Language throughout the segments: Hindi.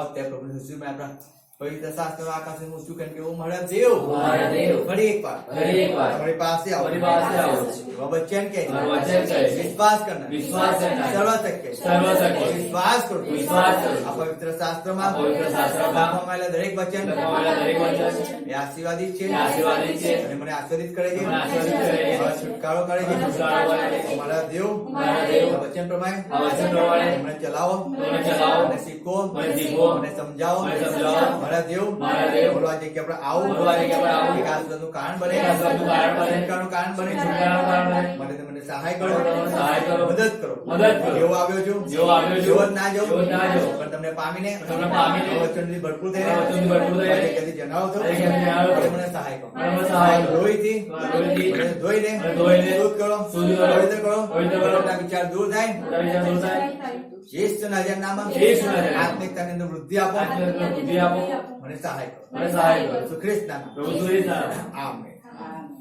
અત્યારે પ્રભુ ઈસુ में આપણા પવિત્ર શાસ્ત્ર આકાશ ઊંચું કરીને કે ઓ મારા દેવ ફરી એક વાર તમારી પાસે આવો વચન કે વિશ્વાસ કરना સર્વશક્ય વિશ્વાસ કરો આ પવિત્ર શાસ્ત્રમાં લખવામાં દરેક વચન એ આશીર્વાદિત છે અને મને આશીર્વાદિત કરે છે છુટકારો કરે છે મારા દેવ વચન પ્રમાણે મને ચલાવો મને શીખો મને સમજાવો મારા દેવ બોલવા જે કે આપણે આવું એક આશીર્વાદનું કારણ બને છુટકારાનું કારણ બને મને તમને સહાય કરો મદદ કરો જેવો આવ્યો છું જેવો ના જાઓ પણ તમને પામીને વચનથી ભરપૂર થઈને જણાવો છો મને સહાય કરો લોહીથી ધોઈને શુદ્ધ કરો પવિત્ર કરો વિચાર દૂર થાય શ્રેષ્ઠ નાજા નામમાં આત્મિકતાની અંદર વૃદ્ધિ આપો મને સહાય કરો ख्रिस्त नाम आमीन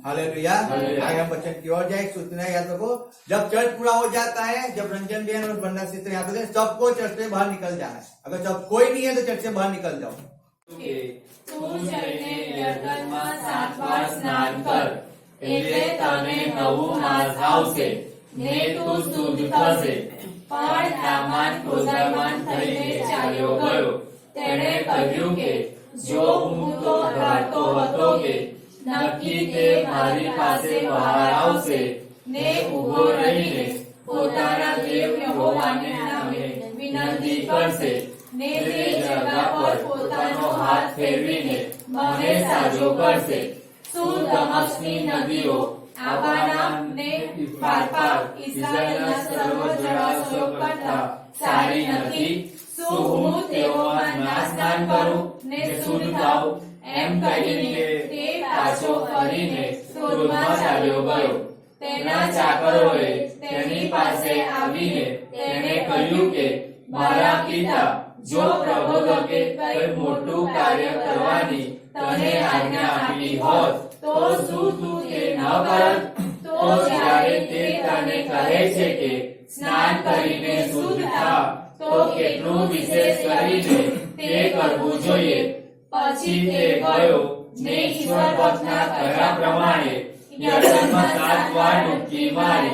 हालेलुया। आगे हम वचन की ओर जाए। सूचना याद रखो, जब चर्च पूरा हो जाता है, जब रंजन बहन और बंदा सिस्टर यहाँ पे सबको चर्च से बाहर निकल जाना है। अगर सब कोई नहीं है तो चर्च से बाहर निकल जाओ। તું જઈને યર્દનમાં 7 વાર સ્નાન કર, એટલે તને નવું માર્ગ આવશે ને તું શુદ્ધ થશે. પણ નામાન ક્રોધાયમાન થઈને ચાલ્યો ગયો. તેણે કહ્યું કે જો હું તો ધારતો હતો કે નક્કી તે મારી પાસે બહાર આવશે ને ઉભો રહીને પોતાના દેવ યહોવાને નામે વિનંતી કરશે ને તે જગા પર પોતાનો હાથ ફેરવીને મને સાજો કરશે. શું દમસ્કની નદીઓ આબાના ને પાર ઇઝરાયેલના સર્વ જળાશયો કરતા સારી નથી? શું હું તેઓમાં ના સ્નાન કરું ને શુદ્ધ થાઉં? એમ કહીને તે પાછો ફરીને ક્રોધમાં ચાલ્યો ગયો. તેના ચાકરોએ તેની પાસે આવીને તેને કહ્યું કે મારા પિતા, જો પ્રબોધકે કઈ મોટું કાર્ય કરવાની તને આજ્ઞા આપી હોત તો શું તું તે ન કરત? તો જ્યારે તે તને કહે છે કે સ્નાન કરીને શુદ્ધ થા, તો કેટલું વિશેષ કરીને તે કરવું જોઈએ. પછી તે ગયો ને ઈશ્વર ભક્તના કહ્યા પ્રમાણે યર્દનમાં 7 વાર ડૂબકી મારી,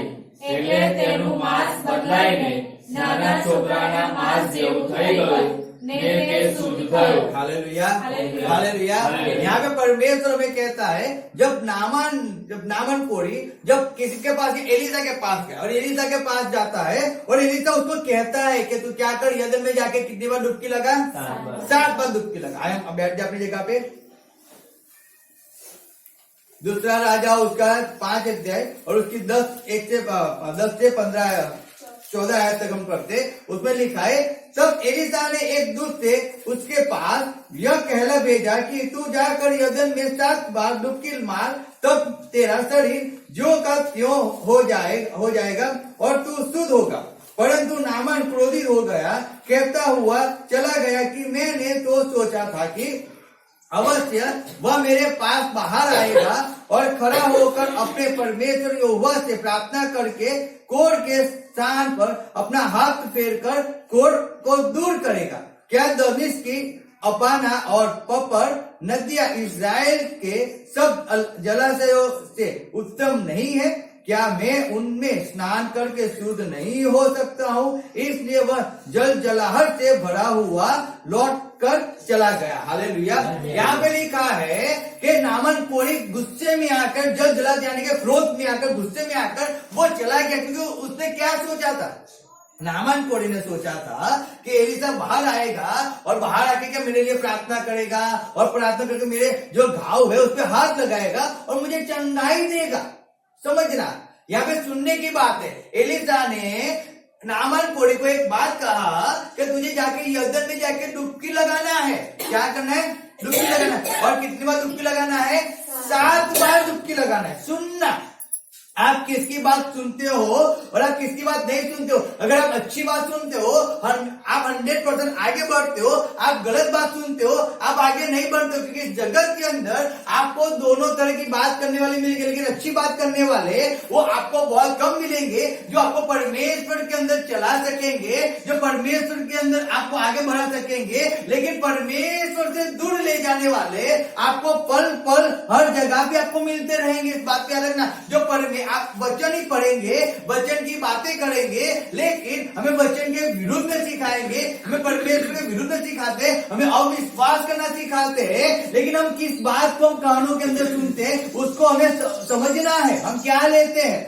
એટલે તેનું માંસ બદલાઈને નાના છોકરાના માંસ જેવું થઈ ગયું ने ते शुद्ध करो। Hallelujah hallelujah. यहाँ पे परमेश्वर हमें कहता है, जब नामान कोढ़ी जब किसी के पास एलिसा के पास गया और एलिसा के पास जाता है और एलिसा उसको कहता है कि तू क्या कर, यर्दन में जाके कितनी बार डुबकी लगा? 7 बार डुबकी लगा। आया अब बैठ जा अपनी जगह पे। दूसरा राजा उसका 5 अध्याय और उसकी 10 से 14 आयत तक हम पढ़ते, उसमें लिखा है, तब एलिसा ने एक दूत से उसके पास यह कहला भेजा कि तू जाकर यर्दन में 7 बार डुबकी मार, तब तेरा शरीर जो का त्यों हो जाएगा और तू शुद्ध होगा। परंतु नामान क्रोधित हो गया, कहता हुआ चला गया कि मैंने तो सोचा था कि अवश्य वह मेरे पास बाहर आएगा और खड़ा होकर अपने परमेश्वर यहोवा से प्रार्थना करके कोढ़ के स्थान पर अपना हाथ फेर कर कोढ़ को दूर करेगा। क्या दमिश्क की अपाना और पपर नदियां इस्राएल के सब जलाशयों से उत्तम नहीं है? क्या मैं उनमें स्नान करके शुद्ध नहीं हो सकता हूँ? इसलिए वह जलाहट से भरा हुआ लौट कर चला गया। हालेलुया। यहाँ पे लिखा है कि नामान कोढ़ी गुस्से में आकर जला जाने के क्रोध में आकर गुस्से में आकर वो चला गया, क्योंकि उसने क्या सोचा था? नामान कोढ़ी ने सोचा था कि एलिसा बाहर आएगा और बाहर आके क्या मेरे लिए प्रार्थना करेगा और प्रार्थना करके मेरे जो घाव है उस पर हाथ लगाएगा और मुझे चंगाई देगा। समझना, यहाँ पे सुनने की बात है। एलिसा ने नामान कोढ़ी को एक बात कहा कि तुझे जाके यर्दन में जाके डुबकी लगाना है। क्या करना है? डुबकी लगाना है। और कितनी बार डुबकी लगाना है? 7 बार डुबकी लगाना है। सुनना, आप किसकी बात सुनते हो और आप किसकी बात नहीं सुनते हो। अगर आप अच्छी बात सुनते हो, आप 100% आगे बढ़ते हो। आप गलत बात सुनते हो, आप आगे नहीं बढ़ते हो। क्योंकि इस जगत के अंदर आपको दोनों तरह की बात करने वाले मिलेंगे, लेकिन अच्छी बात करने वाले वो आपको बहुत कम मिलेंगे, जो आपको परमेश्वर के अंदर चला सकेंगे, जो परमेश्वर के अंदर आपको आगे बढ़ा सकेंगे। लेकिन परमेश्वर से दूर ले जाने वाले आपको पल पल हर जगह पे आपको मिलते रहेंगे। इस बात पे याद रखना। जो आप वचन ही पढ़ेंगे, वचन की बातें करेंगे, लेकिन हमें वचन के विरुद्ध में सिखाएंगे, हमें परमेश्वर के विरुद्ध में सिखाते हैं, हमें अविश्वास करना सिखाते हैं। लेकिन हम किस बात को हम कानों के अंदर सुनते हैं उसको हमें समझना है। हम क्या लेते हैं,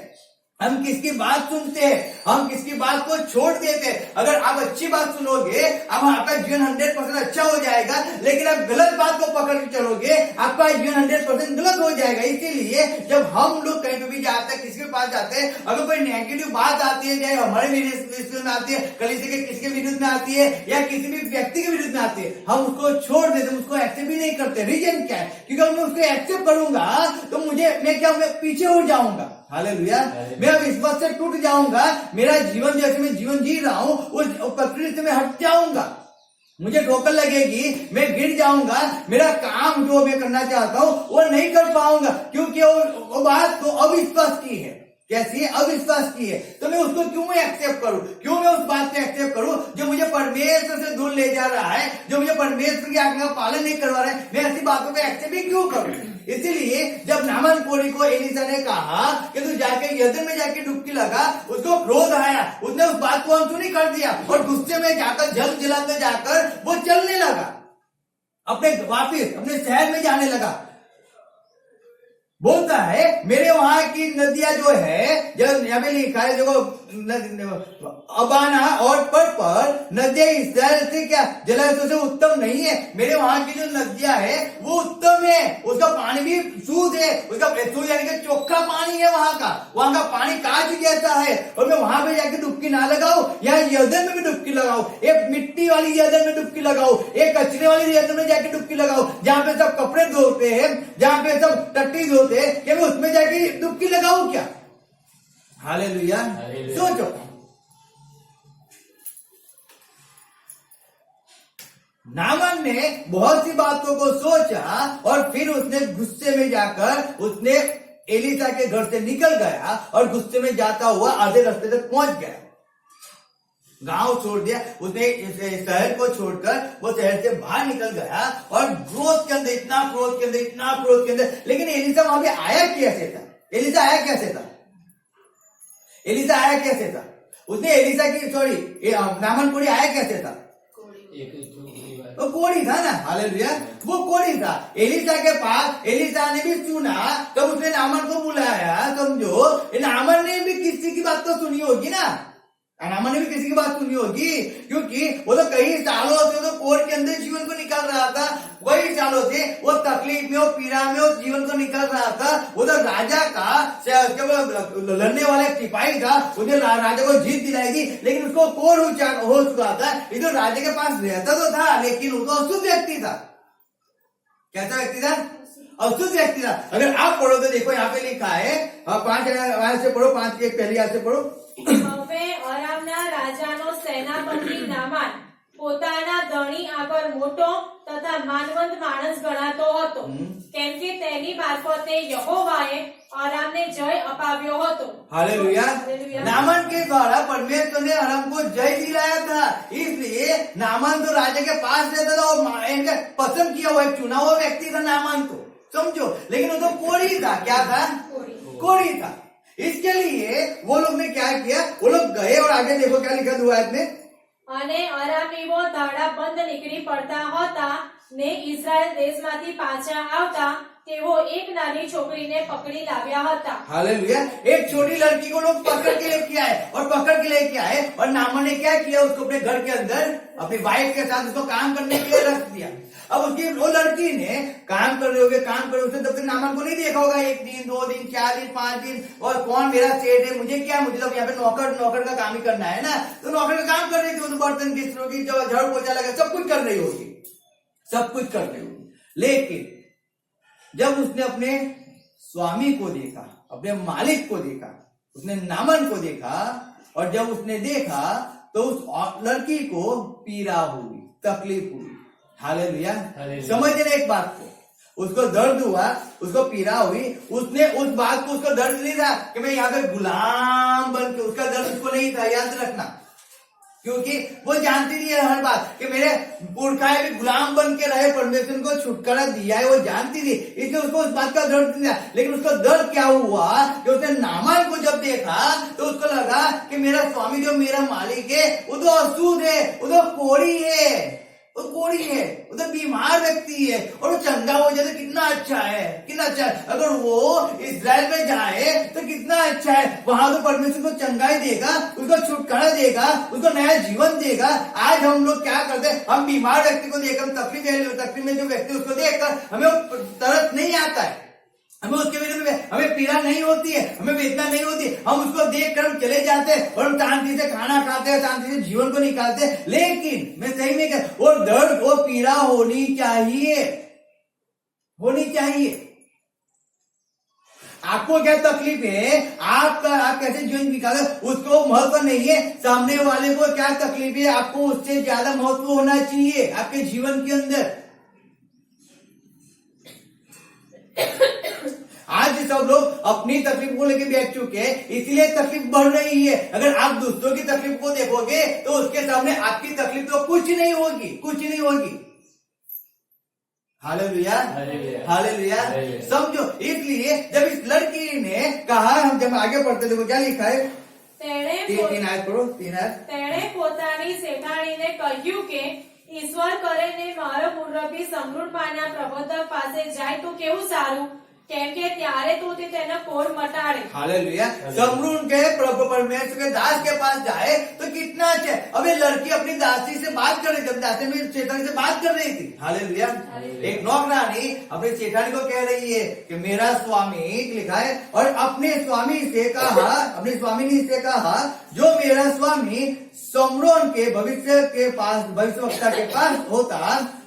हम किसकी बात सुनते हैं, हम किसकी बात को छोड़ देते हैं। अगर आप अच्छी बात सुनोगे, अब आपका जीवन 100% अच्छा हो जाएगा। लेकिन आप गलत बात को पकड़ के चलोगे, आपका जीवन 100% गलत हो जाएगा। इसीलिए जब हम लोग कहीं पे भी जाते हैं, किसी के पास जाते हैं, अगर कोई नेगेटिव बात आती है, चाहे हमारे विरुद्ध में आती है, कलीसिया के किसी के विरुद्ध में आती है, या किसी भी व्यक्ति के विरुद्ध में आती है, हम उसको छोड़ देते, उसको एक्सेप्ट भी नहीं करते। रीजन क्या है? क्योंकि मैं उसको एक्सेप्ट करूंगा तो मैं पीछे हो जाऊंगा। हालेलुया। मैं विश्वास से टूट जाऊंगा। मेरा जीवन जैसे मैं जीवन जी रहा हूं उस प्रकृति से मैं हट जाऊंगा, मुझे ठोकर लगेगी, मैं गिर जाऊंगा, मेरा काम जो मैं करना चाहता हूं वो नहीं कर पाऊंगा। क्योंकि वो बात तो अविश्वास की है। कैसी है? अविश्वास की है। तो मैं उसको क्यों एक्सेप्ट करूं? क्यों मैं उस बात को एक्सेप्ट करूं जो मुझे परमेश्वर से दूर ले जा रहा है, जो मुझे परमेश्वर की आज्ञा का पालन नहीं करवा रहा है। मैं ऐसी बातों को एक्सेप्ट ही क्यों करूं? इसीलिए जब नामान कोढ़ी को एलीशा ने कहा कि तू जाके यरदन में जाके डुबकी लगा, उसको क्रोध आया, उसने उस बात को अनसुनी कर दिया और गुस्से में जाकर जल जलाते जाकर वो चलने लगा, वापिस अपने शहर में जाने लगा। बोलता है मेरे वहां की नदियां जो है, जब यहाँ पे लिखा है देखो, अबाना और पर नदियां इस्राएल से क्या जलाशयों से उत्तम नहीं है। मेरे वहां की जो नदियां है वो उत्तम है, उसका पानी भी शुद्ध है, उसका शुद्ध यानी कि चोखा पानी है। वहां का पानी कांच जैसा है। और मैं वहां पे जाके डुबकी ना लगाऊं, यहाँ यरदन में भी डुबकी लगाऊं, एक मिट्टी वाली यरदन में डुबकी लगाऊं, एक कचरे वाली यरदन में जाके डुबकी लगाऊं, जहां पे सब कपड़े धोते हैं, जहां पे सब टट्टी धोते हैं, क्या मैं उसमें जाके डुबकी लगाऊं क्या? हालेलुया। सोचो, नामान ने बहुत सी बातों को सोचा और फिर उसने गुस्से में जाकर उसने एलीशा के घर से निकल गया और गुस्से में जाता हुआ आधे रास्ते तक पहुंच गया। गांव छोड़ दिया उसने, शहर को छोड़कर वो शहर से बाहर निकल गया और क्रोध के अंदर, इतना क्रोध के अंदर। लेकिन एलीशा वहां पे आया कैसे था? एलीशा आया कैसे था? उसने एलीशा की नामान कोढ़ी आया कैसे था? वो कोढ़ी था ना। हालेलुया। वो कोढ़ी था। एलीशा के पास, एलीशा ने भी सुना तब उसने नामान को बुलाया। समझो, नामान ने भी किसी की बात तो सुनी होगी ना, नामान ने भी किसी की बात सुनी होगी, क्योंकि वो तो कई सालों से तो कोढ़ के अंदर जीवन को निकाल रहा था। कई सालों से वो तकलीफ में, वो पीड़ा में, वो जीवन को निकाल रहा था। वो तो राजा का लड़ने वाला सिपाही था, उसने राजा को जीत दिलाई थी, लेकिन उसको कोढ़ हो चुका था। ये तो राजा के पास रहता तो था, लेकिन वो तो अशुद्ध व्यक्ति था। कैसा व्यक्ति था? अशुद्ध व्यक्ति था। अगर आप पढ़ो तो देखो यहाँ पे लिखा है, 5 आयत से पढ़ो, 5 की पहली आयत से पढ़ो। હવે અરામના રાજાનો સેનાપતિ નામાન પોતાના ધણી આગળ મોટો તથા માનવંત માણસ ગણાતો હતો, કેમ કે તેની મારફતે યહોવાએ અરામને જય અપાવ્યો હતો। हालेलुया। नामान के द्वारा परमेश्वर ने अराम को जय दिलाया था। इसलिए नामान तो राजा के पास रहता था और इनका पसंद किया हुआ चुना हुआ व्यक्ति था नामान को। समझो, लेकिन वो तो कोढ़ी था। क्या था? कोढ़ी था। इसके लिए वो लोग ने क्या किया? वो लोग गए और आगे देखो क्या लिखा हुआ है इसमें, અને અરામીઓ દાડાબંધ નીકળી પડતા હતા ને ઇઝરાયલ દેશમાંથી પાછા આવતા તેઓ એક નાની છોકરીને પકડી લાવ્યા હતા। हालेलुया। एक छोटी लड़की को लोग पकड़ के लेके आए और नामान ने क्या किया? उसको अपने घर के अंदर अपनी वाइफ के साथ उसको काम करने के लिए रख दिया। अब उसकी वो लड़की ने काम कर रहे उसने तब तक नामान को नहीं देखा होगा। 1 दिन 2 दिन 4 दिन 5 दिन, और कौन मेरा सेठ है, मुझे क्या, मुझे तो यहाँ पे नौकर का काम ही करना है ना। तो नौकर का काम कर रही थी, तो बर्तन घिस होगी, झाड़ू पोछा लगा, सब कुछ कर रही होगी। लेकिन जब उसने अपने स्वामी को देखा, अपने मालिक को देखा, उसने नामान को देखा, और जब उसने देखा तो उस लड़की को पीड़ा हुई, तकलीफ हुई। हालेलुया। समझने एक बात को, उसको दर्द हुआ, उसको पीड़ा हुई, उसने उस बात को, उसको दर्द नहीं था कि मैं यहाँ पे गुलाम बन के, उसका दर्द उसको नहीं था, याद रखना, क्योंकि वो जानती नहीं है हर बात कि मेरे पुरखाए भी गुलाम बन के रहे, परमेश्वर को छुटकारा दिया है, वो जानती थी, इसलिए उसको उस बात का दर्द नहीं था। लेकिन उसका दर्द क्या हुआ कि उसने नामान को जब देखा तो उसको लगा कि मेरा स्वामी जो मेरा मालिक है वो तो अशुद्ध है, वो तो कोढ़ी है, वो कोढ़ी है, वो तो बीमार व्यक्ति है, और वो चंगा हो जाए तो कितना अच्छा है, कितना अच्छा है। अगर वो इस्राएल में जाए तो कितना अच्छा है, वहां तो परमेश्वर को चंगाई देगा, उसको छुटकारा देगा, उसको नया जीवन देगा। आज हम लोग क्या करते हैं, हम बीमार व्यक्ति को देखकर, तकलीफ में जो व्यक्ति उसको देखकर हमें तरस नहीं आता है, हमें उसके विरुद्ध में हमें पीड़ा नहीं होती है, हमें वेदना नहीं होती, हम उसको देख कर हम चले जाते हैं और हम शांति से खाना खाते हैं, शांति से जीवन को निकालते हैं। लेकिन मैं सही में कह, वो दर्द, वो पीड़ा होनी चाहिए, होनी चाहिए। आपको क्या तकलीफ है, आप कैसे जीवन निकाले, उसको महत्व नहीं है। सामने वाले को क्या तकलीफ है, आपको उससे ज्यादा महत्व होना चाहिए आपके जीवन के अंदर। आज सब लोग अपनी तकलीफ को लेकर बैठ चुके हैं, इसलिए तकलीफ बढ़ रही है। अगर आप दूसरों की तकलीफ को देखोगे तो उसके सामने आपकी तकलीफ तो कुछ नहीं होगी, कुछ नहीं होगी। Hallelujah, hallelujah. समझो, इसलिए जब इस लड़की ने कहा, हम जब आगे पढ़ते देखो क्या लिखा है, तीन आयत पढ़ो, 3 आयत। तेणे પોતાની શેઠાણીને કહ્યું કે ઈશ્વર કરે ને મારો મુરબ્બી સમૃદ્ધ પાના પ્રબોધક પાસે જાય તો કેવું સારું, કેમ કે ત્યારે તો તે તેના કોઢ મટાડે। हालेलुया। समरून के प्रभु परमेश्वर के दास के पास जाए तो कितना अच्छा है। अब ये लड़की अपनी दासी से बात कर रही थी, दासी में चेतानी से बात कर रही थी। हालेलुया। एक नौकरानी अपनी चेतानी को कह रही है कि मेरा स्वामी, लिखा है, और अपने स्वामी से कहा, अपनी स्वामिनी से कहा, जो मेरा स्वामी समरोन के भविष्यवक्ता के पास होता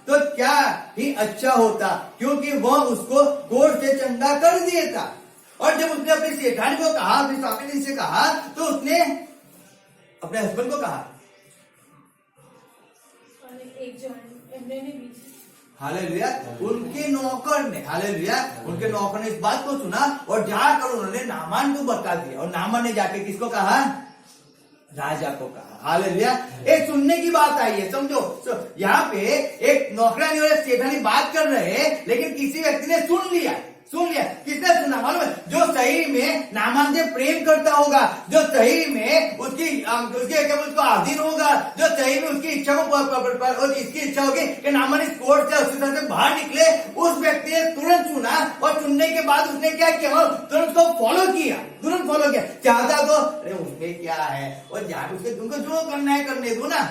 तो क्या ही अच्छा होता, क्योंकि वह उसको कोढ़ से चंगा कर देता। और जब उसने अपनी सेठानी को कहा, अपनी स्वामिनी से कहा, तो उसने अपने हस्बैंड को कहा। हालेलुया। उनके नौकर ने, हालेलुया, उनके नौकर ने इस बात को सुना और जाकर उन्होंने नामान को बता दिया, और नामान ने जाके किसको कहा, राजा को कहा। हालेलुया। एक सुनने की बात आई है, समझो, यहाँ पे एक नौकरानी और एक सेठानी बात कर रहे हैं, लेकिन किसी व्यक्ति ने सुन लिया। किसने सुना मालूम है? जो सही में नामान से प्रेम करता होगा, जो सही में उसके उसको अधीन होगा, जो सही में उसकी इच्छा को, इसकी इच्छा होगी कि नामान इस कोर्ट से, उसी तरह से बाहर निकले, उस व्यक्ति ने तुरंत सुना, और सुनने के बाद उसने क्या किया, तुरंत उसको फॉलो किया, तुरंत फॉलो किया। चाहता तो अरे उसमें क्या है, और जाकर उसके तुमको जो करना है करने दो ना,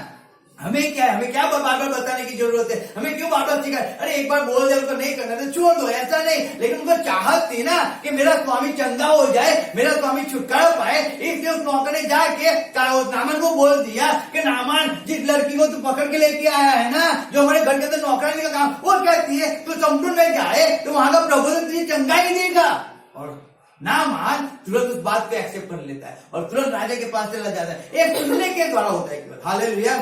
हमें क्या है, हमें क्या बार बार बताने की जरूरत है, हमें क्यों बार बार सिखाए, अरे एक बार बोल दे उनको नहीं करना तो छोड़ दो, ऐसा नहीं। लेकिन उनको चाहत थी ना कि मेरा स्वामी चंगा हो जाए, मेरा स्वामी छुटकारा पाए, इसलिए उस नौकर ने जाके नामान को बोल दिया कि नामान, जिस लड़की को तू पकड़ के लेके आया है ना, जो हमारे घर के अंदर नौकरानी का काम, वो कहती है तू समुद्र में जाए तो वहां का प्रबोधन तुझे चंगा ही देगा। और नामान तुरंत उस बात को एक्सेप्ट कर लेता है और तुरंत राजा के पास चला जाता है। एक सुनने के द्वारा होता है। हालेलुया।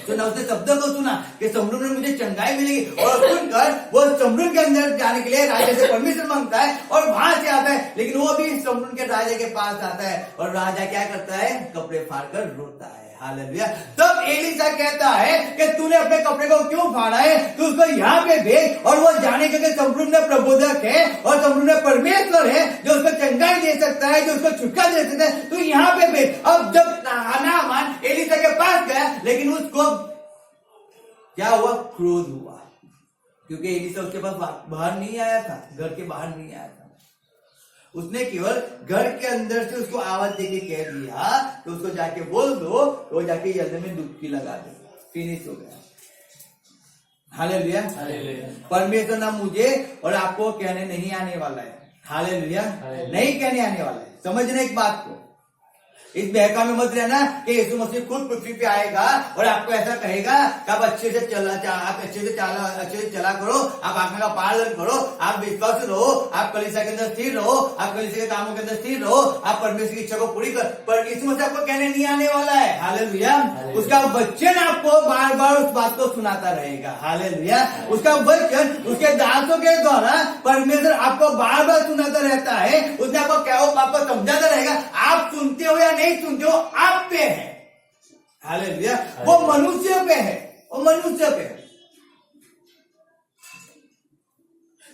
सुना, उसने शब्दों को सुना कि समुद्र में मुझे चंगाई मिलेगी, और सुनकर वो समुद्र के अंदर जाने के लिए राजा से परमिशन मांगता है और वहां से आता है। लेकिन वो भी समुद्र के राजा के पास आता है और राजा क्या करता है, कपड़े फाड़कर रोता है। हालेलुया। तब एलीशा कहता है कि तूने अपने कपड़े को क्यों फाड़ा है, तू उसको यहाँ पे भेज, और वो जाने के समुद्र में प्रबोधक है और समुद्र में परमेश्वर है जो उसको चंगाई दे सकता है, जो उसको छुटकारा दे सकता है, तू यहाँ पे भेज। अब जब नामान एलीशा के पास गया, लेकिन उसको क्या हुआ, क्रोध हुआ, क्योंकि एलीशा उसके पास बाहर नहीं आया था, घर के बाहर नहीं आया था। उसने केवल घर के अंदर से उसको आवाज देके कह दिया तो उसको जाके बोल दो, तो वो जाके जल्दी में डुबकी लगा दे, फिनिश हो गया। हालेलुया। परमेश्वर ना मुझे और आपको कहने नहीं आने वाला है। हालेलुया। नहीं कहने आने वाला है। समझना एक बात को, इस बहका में मत रहना कि यीशु मसीह खुद पृथ्वी पे आएगा और आपको ऐसा कहेगा कि आप अच्छे से चला करो, आप आत्मा का पालन करो, आप विश्वास रहो, आप कलीसिया के अंदर स्थिर रहो, आप कलीसिया के कामों के अंदर स्थिर रहो, आप परमेश्वर की इच्छा को पूरी कर। पर यीशु मसीह आपको कहने नहीं आने वाला है। हालेलुया। उसका वचन आपको बार बार उस बात को सुनाता रहेगा। हालेलुया। उसका वचन उसके दासों के द्वारा परमेश्वर आपको बार बार सुनाता रहता है। उसने आपको समझाता रहेगा। आप सुनते हो या नहीं सुनते हो, आप पे है। हालेलुया। वो मनुष्य पे है, वो मनुष्य पे है।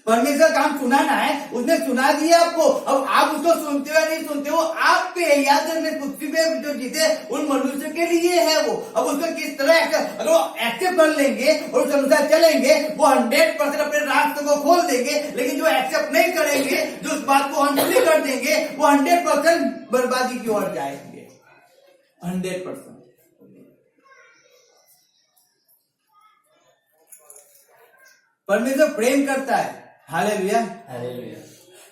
परमेश्वर काम सुनाना है, उसने सुना दिया आपको। अब आप उसको सुनते हो या नहीं सुनते हो, आप पे है। याद रखने पृथ्वी पे जो जीते उन मनुष्य के लिए है वो। अब उसको किस तरह अगर वो एक्सेप्ट कर लेंगे और उस अनुसार चलेंगे, वो 100% अपने रास्ते को खोल देंगे। लेकिन जो एक्सेप्ट नहीं करेंगे, जो उस बात को अनसुनी कर देंगे, वो 100% बर्बादी की ओर जाएंगे। 100%। परमेश्वर प्रेम करता है। हालेलुया। हालेलुया।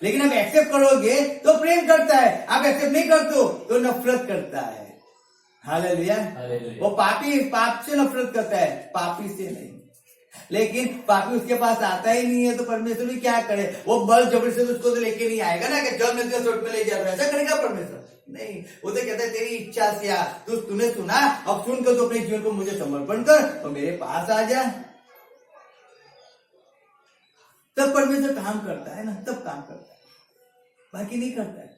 लेकिन आप एक्सेप्ट करोगे तो प्रेम करता है, आप एक्सेप्ट नहीं करते हो तो नफरत करता है। हालेलुया। वो पाप से नफरत करता है, पापी से नहीं। लेकिन पापी उसके पास आता ही नहीं है तो परमेश्वर भी क्या करे। वो बल जबरदस्ती उसको तो लेके नहीं आएगा ना कि चल मैं तुझे सोट में ले जा रहा हूं, ऐसा करेगा परमेश्वर? नहीं। वो तो कहता है तेरी इच्छा से आ, तूने सुना, अब सुनकर तो अपने जीवन को मुझे समर्पण कर और मेरे पास आ जा। तब परमेश्वर काम करता है ना, तब काम करता है, बाकी नहीं करता है।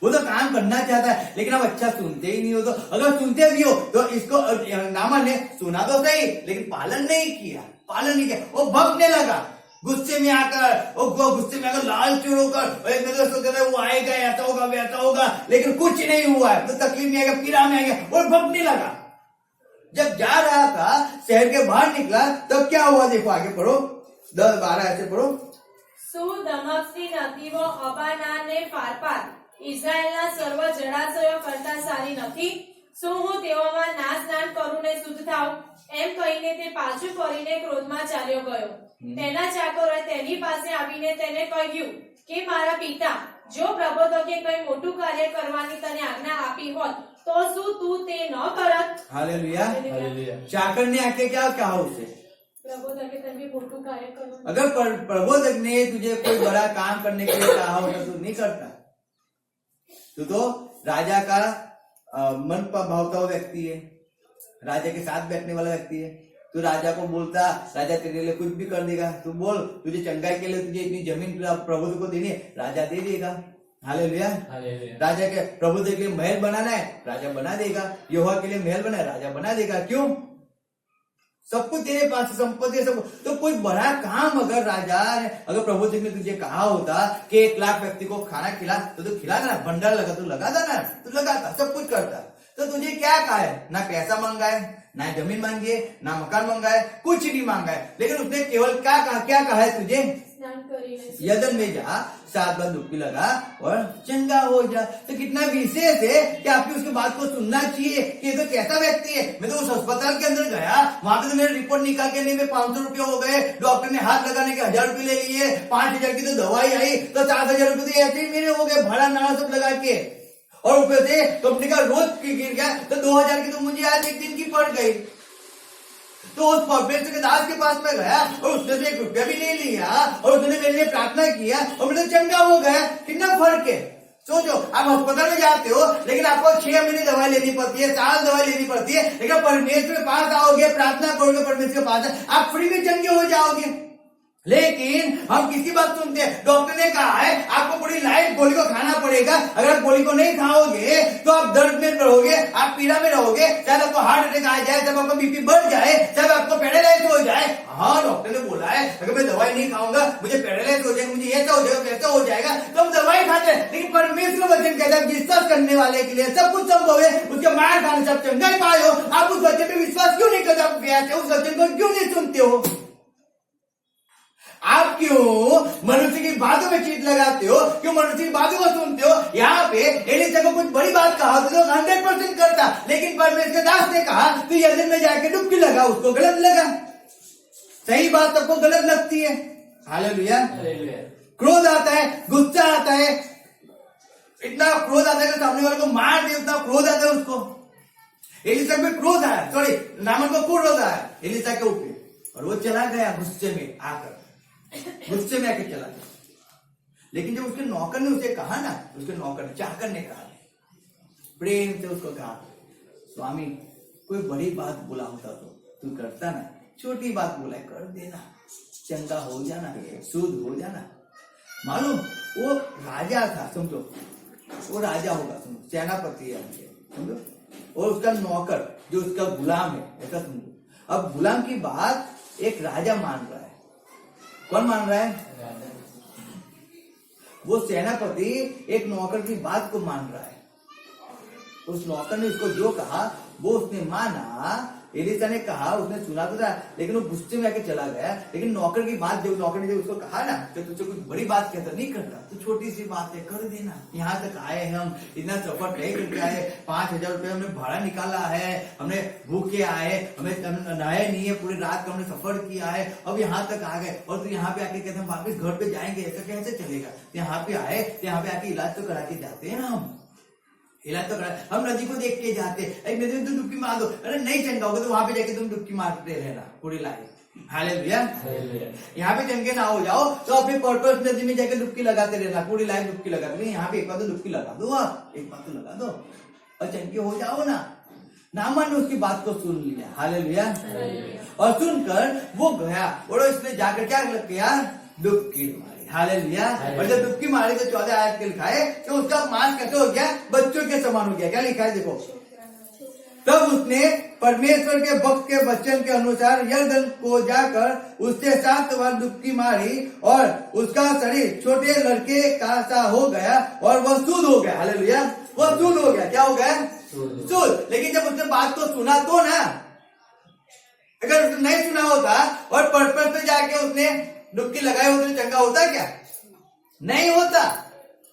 वो तो काम करना चाहता है लेकिन आप अच्छा सुनते ही नहीं हो। तो अगर सुनते भी हो तो इसको नामा ने सुना तो सही लेकिन पालन नहीं किया। वो भगने लगा गुस्से में आकर, वो गुस्से में आकर लाल चूर होकर वो आएगा, ऐसा होगा वैसा होगा, लेकिन कुछ नहीं हुआ है। तो तकलीफ में आएगा, पीड़ा में आएगा और भगने लगा। जब जा रहा था शहर के बाहर निकला तब क्या हुआ, देखो आगे पढ़ो 10-12 ऐसे पढ़ो। શું દમસ્કી નદીઓ અબાનાને પાર ઇઝરાયેલના સર્વ જળાશયો કરતા સારી નથી? શું હું તેઓમાં નાશ કરું ને શુદ્ધ થાઉં? એમ કહીને તે પાછું ફરીને ક્રોધમાં ચાલ્યો ગયો। તેના ચાકરોએ તેની પાસે આવીને તેને કહ્યું કે મારા પિતા, જો પ્રબોધકે કઈ મોટું કાર્ય કરવાની તને આજ્ઞા આપી હોત તો શું તું તે ન કરત? हालेलुया। चाकर ने आके क्या कहा उसे? પ્રબોધકે તને મોટું કાર્ય કરવું। अगर प्रबोधक ने तुझे कोई बड़ा काम करने के लिए कहा हो तो तू नहीं करता। तू तो राजा का मन पर भावता हुआ व्यक्ति है, राजा के साथ बैठने वाला व्यक्ति है। तू राजा को बोलता, राजा तेरे लिए कुछ भी कर देगा। तू बोल, तुझे चंगाई के लिए तुझे इतनी जमीन प्रभुत्व को देनी है, राजा दे देगा। हालेलुया। राजा के प्रभुत्व के लिए महल बनाना है, राजा बना देगा। यहोवा के लिए महल बना है, राजा बना देगा। क्यों? सब कुछ तेरे पास संपत्ति सब। तो कोई बड़ा काम अगर राजा अगर प्रभुदेव ने तुझे कहा होता कि 1 लाख व्यक्ति को खाना खिला तो तू खिलाता ना, भंडार लगा तो लगाता ना, तू लगाता, सब कुछ करता। तो तुझे क्या कहा है? ना पैसा मांगा है, ना जमीन मांगी है, ना मकान मांगा है, कुछ नहीं मांगा है। लेकिन उसने केवल क्या कहा है तुझे? यदन में जा, 7 बार डुबकी लगा और चंगा हो जा। तो कितना विशेष है कि आपको उसकी बात को सुनना चाहिए कि ये तो कैसा व्यक्ति है। मैं तो उस अस्पताल के अंदर गया, वहां पे तो मेरे रिपोर्ट निकाल के नहीं, 500 रुपये हो गए, डॉक्टर ने हाथ लगाने के 1000 रुपये ले लिए, 5000 की तो दवाई आई, तो 7000 रुपये तो ऐसे ही मेरे हो गए, भाड़ा नाड़ा सब लगा के। और ऊपर से कंपनी का रोज गिर गया तो 2000 की तो मुझे आज एक दिन की पड़ गई। तो उस परमेश्वर के दास के पास में गया और उसने से 1 रुपया भी ले लिया और उसने मेरे लिए प्रार्थना किया और मेरे चंगा हो गया। कितना फर्क है। सोचो, आप अस्पताल में जाते हो लेकिन आपको 6 महीने दवाई लेनी पड़ती है, साल दवाई लेनी पड़ती है, लेकिन परमेश्वर के पास आओगे, प्रार्थना करोगे परमेश्वर के पास, आप फ्री में चंगे हो जाओगे। लेकिन हम किसकी बात सुनते हैं? डॉक्टर ने कहा है आपको पूरी लाइफ गोली को खाना पड़ेगा, अगर आप गोली को नहीं खाओगे तो आप दर्द में रहोगे, आप पीड़ा में रहोगे, शायद आपको हार्ट अटैक आ जाए, शायद आपको बीपी बढ़ जाए, शायद आपको पैरालाइज हो जाए। हाँ, डॉक्टर ने बोला है अगर मैं दवाई नहीं खाऊंगा मुझे पैरालाइज हो जाएगा, मुझे ऐसा हो जाएगा वैसा हो जाएगा, तो हम दवाई खाते हैं। लेकिन परमेश्वर वचन कहता है विश्वास करने वाले के लिए सब कुछ संभव है, उसके मार खाने से आप चंगाई पाए हो। आप उस वचन पे विश्वास क्यों नहीं करते? आप उस वचन को क्यों नहीं सुनते हो? आप क्यों मनुष्य की बातों में चीट लगाते हो? क्यों मनुष्य की बातों को सुनते हो? यहाँ पे एलिशा को कुछ बड़ी बात कहा तो 100% करता, लेकिन परमेश्वर के दास ने कहा तो यरदन में जाके डुबकी लगा, उसको गलत लगा। सही बात सबको गलत लगती है। हालेलुया। क्रोध आता है, गुस्सा आता है, इतना क्रोध आता है कि सामने वाले को मार दे, उतना क्रोध आता है उसको। एलिशा में क्रोध आया, सॉरी नामान को क्रोध आया एलिशा के ऊपर, और वो चला गया गुस्से में आकर, गुस्से में आकर चला गया। लेकिन जब उसके नौकर ने उसे कहा ना, उसके नौकर चाकर ने कहा, प्रेम से उसको कहा, स्वामी कोई बड़ी बात बोला होता तो तू करता ना, छोटी बात बोला कर देना, चंगा हो जाना, शुद्ध हो जाना। मालूम वो राजा था, समझो वो राजा होगा, समझो सेनापति है, समझो, और उसका नौकर जो उसका गुलाम है, ऐसा समझो। अब गुलाम की बात एक राजा मान रहा है। कौन मान रहा है? वो सेनापति एक नौकर की बात को मान रहा है। उस नौकर ने उसको जो कहा वो उसने माना। एलिशा ने कहा, उसने सुना तो था, लेकिन वो गुस्से में आके चला गया। लेकिन नौकर की बात जब नौकर ने जब उसको कहा ना कि तुझे कुछ बड़ी बात कहता नहीं करता, तो छोटी सी बात है, कर देना। यहाँ तक आए हैं हम, इतना सफर तय करके आए, 5,000 रुपये हमने भाड़ा निकाला है, हमने भूखे आए, हमें नहाए नहीं है, पूरी रात का हमने सफर किया है, अब यहाँ तक आ गए और तू यहाँ पे आके कहते हम वापिस घर पे जाएंगे, ऐसा कैसे चलेगा? यहाँ पे आए, यहाँ पे आके इलाज तो करा के जाते हैं ना, हम इलाज तो करा, हम नदी को देख के जाते, एक नदी में तुम डुबकी मार दो, अरे नहीं चंगा होगा तो वहां पे जाके तुम डुबकी मारते रहना पूरी लाइफ। हालेलुया। यहाँ पे चंगे ना हो जाओ तो अपने पर्पस नदी में जाके डुबकी लगाते रहना, पूरी लाइफ डुबकी लगाते। यहाँ पे एक बार तो डुबकी लगा दो, आप एक बार तो लगा दो और चंगे हो जाओ ना। नामान ने उसकी बात को सुन लिया, हालेलुया, और सुनकर वो गया और उसने जाकर क्या किया? डुबकी मारी, हालेलुया। और जब डुबकी मारी तो 14 आयत के लिखा है कि उसका मांस कैसे हो गया? बच्चों के समान हो गया। क्या लिखा है देखो, तब उसने परमेश्वर के भक्त के वचन के अनुसार यरदन को जाकर उससे 7 बार डुबकी मारी और उसका शरीर छोटे लड़के का सा हो गया और वह शुद्ध हो गया, हालेलुया, वह शुद्ध हो गया। क्या हो गया? शुद्ध। लेकिन जब उसने बात को सुना तो ना, अगर उसने नहीं सुना होता और पर्पस पे जाके उसने डुबकी लगाई होती तो चंगा होता क्या? नहीं होता।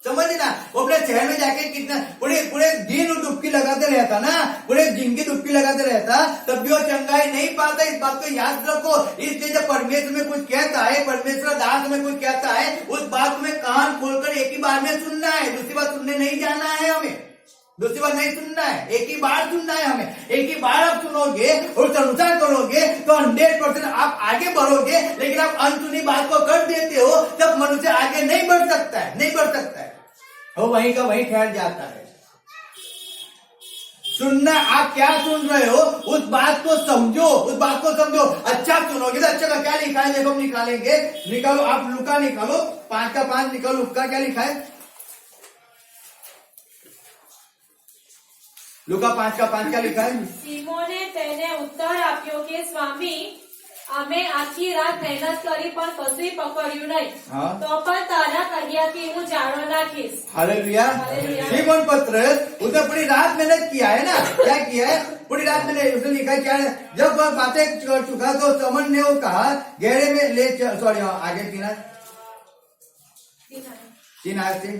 समझना, वो अपने शहर में जाके कितना पूरे दिन वो डुबकी लगाते रहता ना, पूरे जिंदगी डुबकी लगाते रहता, तब भी वो चंगाई नहीं पाता। इस बात को याद रखो। इसलिए जब परमेश्वर में कुछ कहता है, परमेश्वर दास में कुछ कहता है, उस बात में कान खोलकर एक ही बार में सुनना है, दूसरी बार सुनने नहीं जाना है हमें, दूसरी बार नहीं सुनना है, एक ही बार सुनना है हमें। एक ही बार आप सुनोगे और उस अनुसार करोगे तो 100% आप आगे बढ़ोगे। लेकिन आप अनसुनी बात को कर देते हो तब मनुष्य आगे नहीं बढ़ सकता है, नहीं बढ़ सकता है, वो वहीं का वहीं ठहर जाता है। सुनना, आप क्या सुन रहे हो उस बात को समझो, उस बात को समझो। अच्छा सुनोगे तो अच्छा का क्या लिखा है देखो, हम निकालेंगे, निकालो आप लुका निकालो, 5 का 5 निकालो, लुका क्या लिखा है? लुका 5 का 5 क्या लिखा है? સિમોને તેને ઉત્તર આપ્યો કે સ્વામી, અમે આખી રાત મહેનત કરી પણ કશું પકડ્યું નહીં, हाँ। તો પણ તારા કહ્યાથી હું જાળો નાખીશ। हालेलुया। हालेलुया। सीमोन पतरस उसने पूरी रात मेहनत किया है ना, क्या किया है? पूरी रात मैंने उसने लिखा है क्या है? जब वह बातें कर चुका तो समन ने वो कहा गहरे में ले चल, सॉरी आगे 3 आयत से,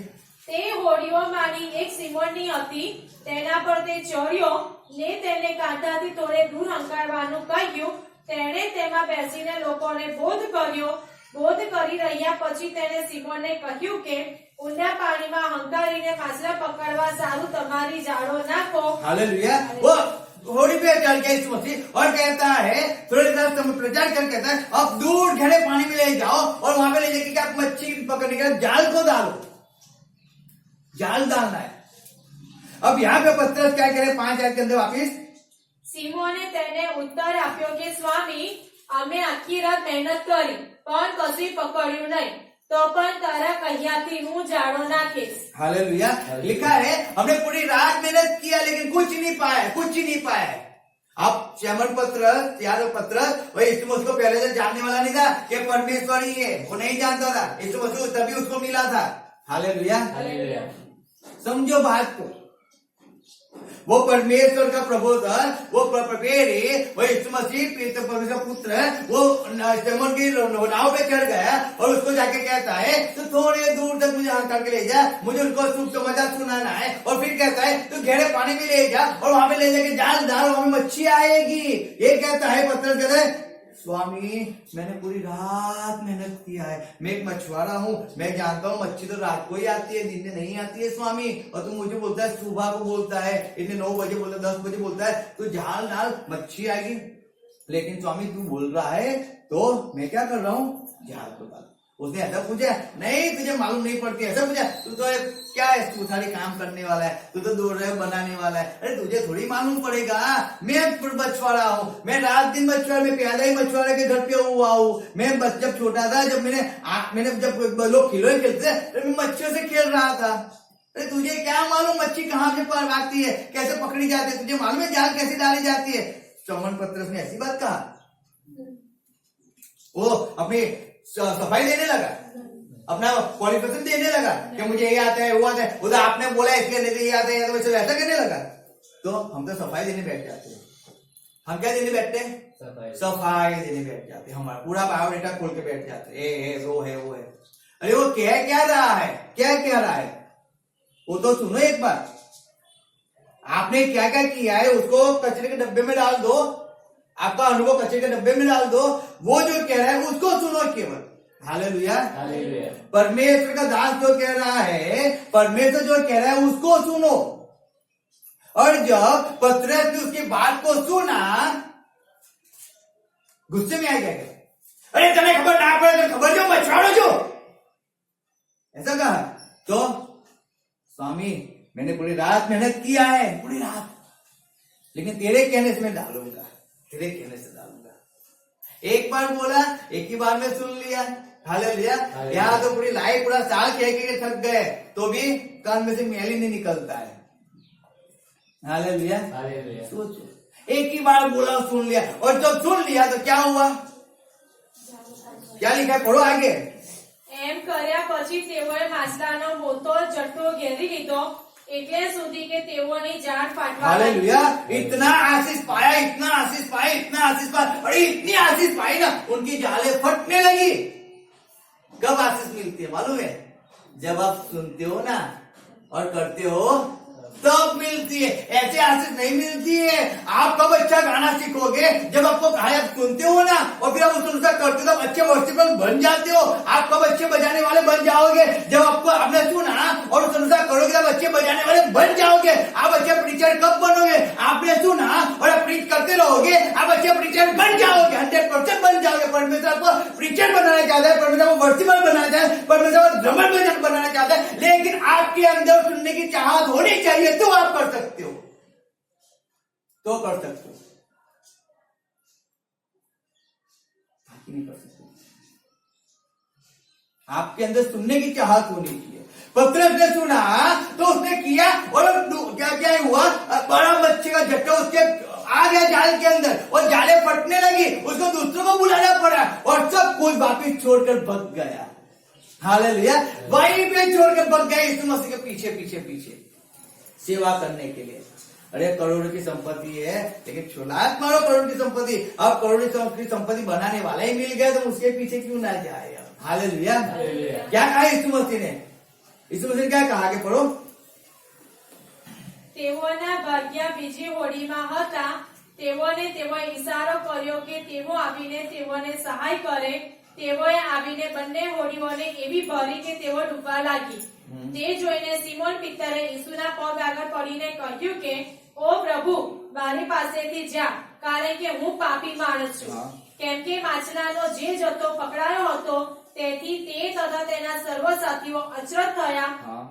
તે હોડીઓમાંની એક સિમોનની હતી, તેના પર તે ચડ્યો ને તેને કાંટાથી થોડે દૂર હંકારવાનું કહ્યું। તેણે તેમાં બેસીને લોકોને બોધ કર્યો। બોધ કરી રહ્યા પછી તેને સિમોનને કહ્યું કે ઊંડા પાણીમાં હંકારીને માછલા પકડવા સારું તમારી જાળો નાખો। हालेलुया। वो घोड़ी पे चढ़ गया यीशु मसीह और कहता है, थोड़ी देर समय प्रचार कर कहता है अब दूर गहरे पानी में ले जाओ और वहां पे ले जाके आप मच्छी पकड़ने के जाल को डालो, जाल डालना है। अब यहाँ पे पतरस क्या करे? 5 आयत के अंदर वापिस, સિમોને તેને ઉત્તર આપ્યો કે સ્વામી, અમે આખી રાત મહેનત કરી પણ કશું પકડ્યું નહીં, તો પણ તારા કહ્યાથી હું જાળો नाखीस। हालेलुया। लिखा है हमने पूरी रात मेहनत किया लेकिन कुछ नहीं पाया, कुछ ही नहीं पाया। अब शमन पतरस, यादव पतरस, वही यीशु मसीह को पहले से जानने वाला नहीं था कि परमेश्वर ही है, वो नहीं जानता था। यीशु मसीह तभी उसको मिला था। हालेलुया। समझो बात को, वो परमेश्वर का प्रभु था, वो प्रपेरी, वो यीशु मसीह परमेश्वर पुत्र, वो शमन की नाव पे चढ़ गया और उसको जाके कहता है तो थोड़े दूर तक मुझे हाथ करके ले जा, मुझे उनको सुख समाचार सुनाना है। और फिर कहता है तू गहरे पानी में ले जा और वहां पे ले जाके जाल डाल, वहां में मच्छी आएगी। ये कहता है पत्थर कहता है स्वामी मैंने पूरी रात मेहनत किया है, मैं एक मछुआरा हूँ, मैं जानता हूँ मच्छी तो रात को ही आती है, दिन में नहीं आती है स्वामी। और तू मुझे बोलता है सुबह को बोलता है, इतने 9 बजे बोलता है, 10 बजे बोलता है, तू जाल डाल मच्छी आएगी। लेकिन स्वामी तू बोल रहा है तो मैं क्या कर रहा हूँ, जाल को डाल। उसने ऐसा पूछा, नहीं तुझे मालूम नहीं पड़ती, ऐसा पूछा, तू तो क्या है, तू खाली काम करने वाला है, तू तो दौड़ रहे बनाने वाला है, अरे तुझे थोड़ी मालूम पड़ेगा, मैं मछुआरा हूँ, मैं रात दिन मछुआरा, मैं पैदा ही मछुआरे के घर पे हुआ हूँ। मैं जब छोटा था, जब मैंने जब लोग खिलौने खेलते थे, मैं मच्छियों से खेल रहा था। अरे तुझे क्या मालूम मच्छी कहाँ से भागती है, कैसे पकड़ी जाती है, तुझे मालूम है जाल कैसे डाली जाती है। चौमन पत्रस ने ऐसी बात कहा, वो अपनी सफाई देने लगा, अपना क्वालिफिकेशन देने लगा कि मुझे ये आता है वो आता है, उधर आपने बोला इसके लिए ये आता है तो वैसे वैसा करने लगा। तो हम तो सफाई देने बैठ जाते हैं। हम क्या देने बैठते हैं, सफाई देने बैठ जाते हैं, हमारा पूरा बायोडेटा खोल के बैठ जाते हैं, वो है। अरे वो क्या रहा है, क्या कह रहा है वो तो सुनो एक बार। आपने क्या क्या किया है उसको कचरे के डब्बे में डाल दो, आपका अनुभव कचरे के डब्बे में डाल दो, वो जो कह रहा है उसको सुनो केवल। हालेलुया। परमेश्वर का दास जो कह रहा है, परमेश्वर जो कह रहा है उसको सुनो। और जब पतरस ने उसकी बात को सुना, गुस्से में आ गया, अरे तुम्हें खबर ना पड़े तो खबर जो मछुआरों जो, ऐसा कहा। तो स्वामी मैंने पूरी रात मेहनत किया है, पूरी रात, लेकिन तेरे कहने से मैं डालूंगा, तेरे कहने से डालूंगा। एक बार बोला, एक ही बार में सुन लिया। हालेलुया। यहाँ तो पूरी लाइफ पूरा साल कह के थक गए तो भी कान में से मैल ही नहीं निकलता है। हालेलुया। सोचो, एक ही बार बोला सुन लिया, और जब सुन लिया तो क्या हुआ, क्या लिखा है, पढ़ो आगे। એમ કર્યા પછી તેઓએ માછલાનો મોટો જથ્થો ઘેરી લીધો, એટલે સુધી કે તેઓની જાળ ફાટવા हालेलुया। इतना आशीष पाया, इतना आशीष पाया, इतना आशीष पाया, और इतनी आशीष पाई ना उनकी जालें फटने लगी। कब आशीष मिलती है मालूम है, जब आप सुनते हो ना और करते हो तब मिलती है, ऐसे आशीष नहीं मिलती है। आप कब अच्छा गाना सीखोगे, जब आपको गायक सुनते हो ना और फिर आप उसको अनुसार करते हो, तब अच्छे वर्शिपर बन जाते हो। आप कब अच्छे बजाने वाले बन जाओगे, जब आपको आपने सुना और उस अनुसार करोगे तब अच्छे बजाने वाले बन जाओगे। आप अच्छे प्रीचर कब बनोगे, आपने सुना और आप प्रीच करते रहोगे, आप अच्छे प्रीचर बन जाओगे, 100% बन जाओगे। परमेश्वर आपको प्रीचर बनाना चाहता है, परमेश्वर आपको वर्शिपर बनाना चाहता है, परमेश्वर ड्रमर भजन बनाना चाहता है, लेकिन आपके अंदर सुनने की चाहत होनी चाहिए तो आप कर सकते हो, तो कर सकते हो, बाकी नहीं कर सकते। आपके अंदर सुनने की चाहत होनी चाहिए। पतरस ने सुना तो उसने किया, और क्या हुआ, बड़ा मच्छी का झट्टा उसके आ गया जाल के अंदर और जाले फटने लगी, उसको दूसरों को बुलाना पड़ा और सब कुछ वापिस छोड़कर भग गया। हालेलुया। वहीं पे छोड़कर भग गए यीशु मसीह के पीछे पीछे पीछे सेवा करने के लिए। अरे करोड़ों की संपत्ति है, लेकिन छुलात मारो करोड़ की संपत्ति, अब करोड़ों की संपत्ति बनाने वाला ही मिल गया तो उसके पीछे क्यों ना जाए। हालेलुया। क्या कहा यीशु मसीह ने, यीशु मसीह ने क्या कहा, आगे पढ़ो। તેઓના ભાગ્યા બીજી હોડીમાં હતા, તેઓને ઈશારો કર્યો કે તેઓ આવીને તેઓને સહાય કરે। તેઓએ આવીને બંને હોડીઓને એવી ભરી કે તેઓ ડૂબવા લાગી। તે જોઈને સિમોન પિત્તરે ઈસુના પગ આગળ પડીને કહ્યું કે ઓ પ્રભુ, મારી પાસેથી જા, કારણ કે હું પાપી માણસ છું। કેમ કે માછલાનો જે જથ્થો પકડાયો હતો તેથી તે તથા તેના સર્વ સાથીઓ અચરજ થયા।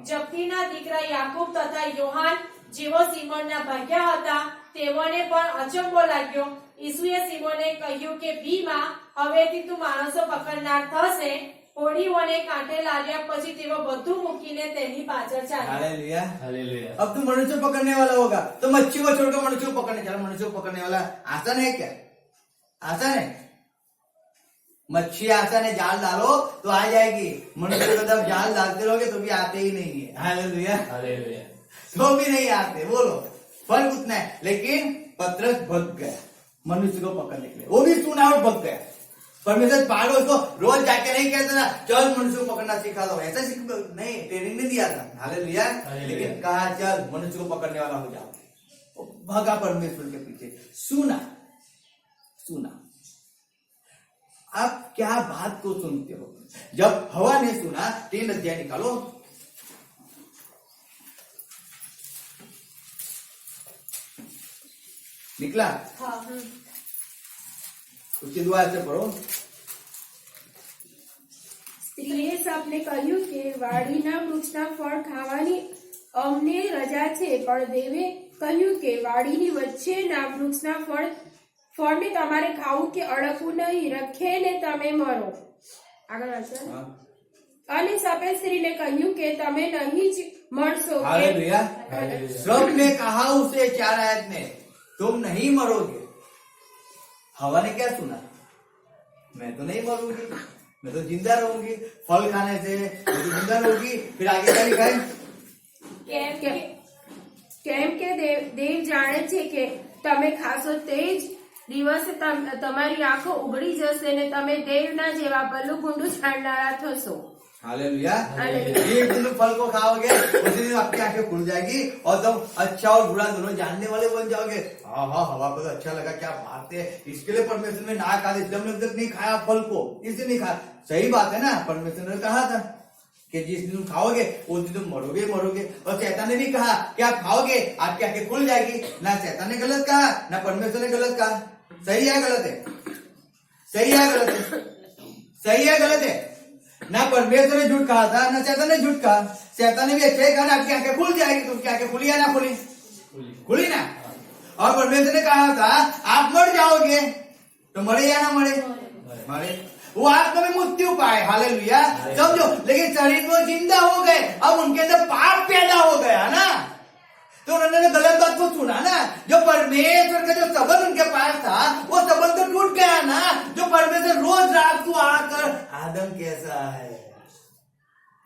જબ્દીના દીકરા યાકૂબ તથા યોહાન જેઓ સિમોનના ભાગ્યા હતા તેઓને પણ અચંબો લાગ્યો। ઈસુએ સિમોને કહ્યું કે ભીમા, હવેથી તું માણસો પકડનાર થશે। હોડીઓને કાંઠે લાવ્યા પછી તેઓ બધું મૂકીને તેની પાછળ ચાલ્યા। हालेलुया। हालेलुया। अब तू मनुष्य पकड़ने वाला होगा तो मच्छी को छोड़कर मनुष्य को पकड़ने चला। मनुष्य को पकड़ने वाला आसान है क्या, आसान है? मच्छी आसान है, जाल डालो तो आ जाएगी। मनुष्य को जब जाल डालते रहोगे तो भी आते ही नहीं है। हालेलुया। हालेलुया। तो भी नहीं आते, बोलो फर्क उतना है। लेकिन पतरस भग गया मनुष्य को पकड़ने के लिए, वो भी सुना और भग गया। परमेश्वर पागल उसको रोज जाके नहीं कहता था चल मनुष्य को पकड़ना सिखा दो, ऐसा सीख नहीं, ट्रेनिंग नहीं दिया था। हालेलुया। लेकिन कहा चल मनुष्य को पकड़ने वाला हो जाओ। भगा परमेश्वर के पीछे, सुना सुना। आप क्या बात को सुनते हो? जब हवा ने सुना 3 अध्याय निकालो। निकला? हाँ। उसकी दुआ से पढ़ो। સ્ત્રીએ સાપને કહ્યું કે વાડીના વૃક્ષના ફળ ખાવાની અમને રજા છે, પણ દેવે કહ્યું કે વાડીની વચ્ચેના વૃક્ષના ફળને તમારે ખાવું કે અડકવું નહીં, રખે ને તમે મરો. આગળ વાંચો. हाँ। અને સપે સ્ત્રીને કહ્યું કે તમે નહીં જ મરશો. हालेलुया। सब ने कहा उसे 4 आयत में, तुम नहीं मरोगे। हवा ने क्या सुना? मैं तो नहीं मरूंगी, मैं तो जिंदा रहूंगी, फल खाने से मैं तो जिंदा रहूंगी। फिर आगे क्या लिखा है? કેમ કે દેવ જાણે છે કે તમે ખાશો તે જ દિવસે તમારી આંખો ઉઘડી જશે ને તમે દેવના જેવા ભલું ગુંડું જાણનારા થશો. हालेलुया। हालेलुया। जिस दिन तुम फल को खाओगे उसी दिन आपकी आंखें खुल जाएगी और तुम अच्छा और बुरा दोनों जानने वाले बन जाओगे। हाँ हाँ, हवा को तो अच्छा लगा, क्या बात है, इसके लिए परमेश्वर ने ना कहा, इसलिए हमने अब तक नहीं खाया फल को, इसलिए नहीं खाया। सही बात है ना, परमेश्वर ने कहा था कि जिस दिन तुम खाओगे उस दिन तुम मरोगे मरोगे। और शैतान ने भी कहा कि आप खाओगे आपकी आंखें खुल जाएगी। ना शैतान ने गलत कहा ना परमेश्वर ने गलत कहा। सही है गलत है? सही है गलत है? सही है गलत है? ना परमेश्वर ने झूठ कहा था ना शैतान ने झूठ कहा। शैतान ने भी अच्छा ही कहा ना आपकी आंखें खुल जाएगी। तुमकी आंखें खुली या ना खुली? खुली ना। और परमेश्वर ने कहा था आप मर जाओगे, तो मरे या ना मरे? मरे। वो आत्मा में मृत्यु पाए। हालेलुया। समझो, लेकिन शरीर में जिंदा हो गए, अब उनके अंदर पाप पैदा हो गया ना, तो उन्होंने गलत बात को सुना ना। जो परमेश्वर का जो संबंध उनके पास था वो संबंध तो टूट गया ना। जो परमेश्वर रोज रात को आकर आदम कैसा है,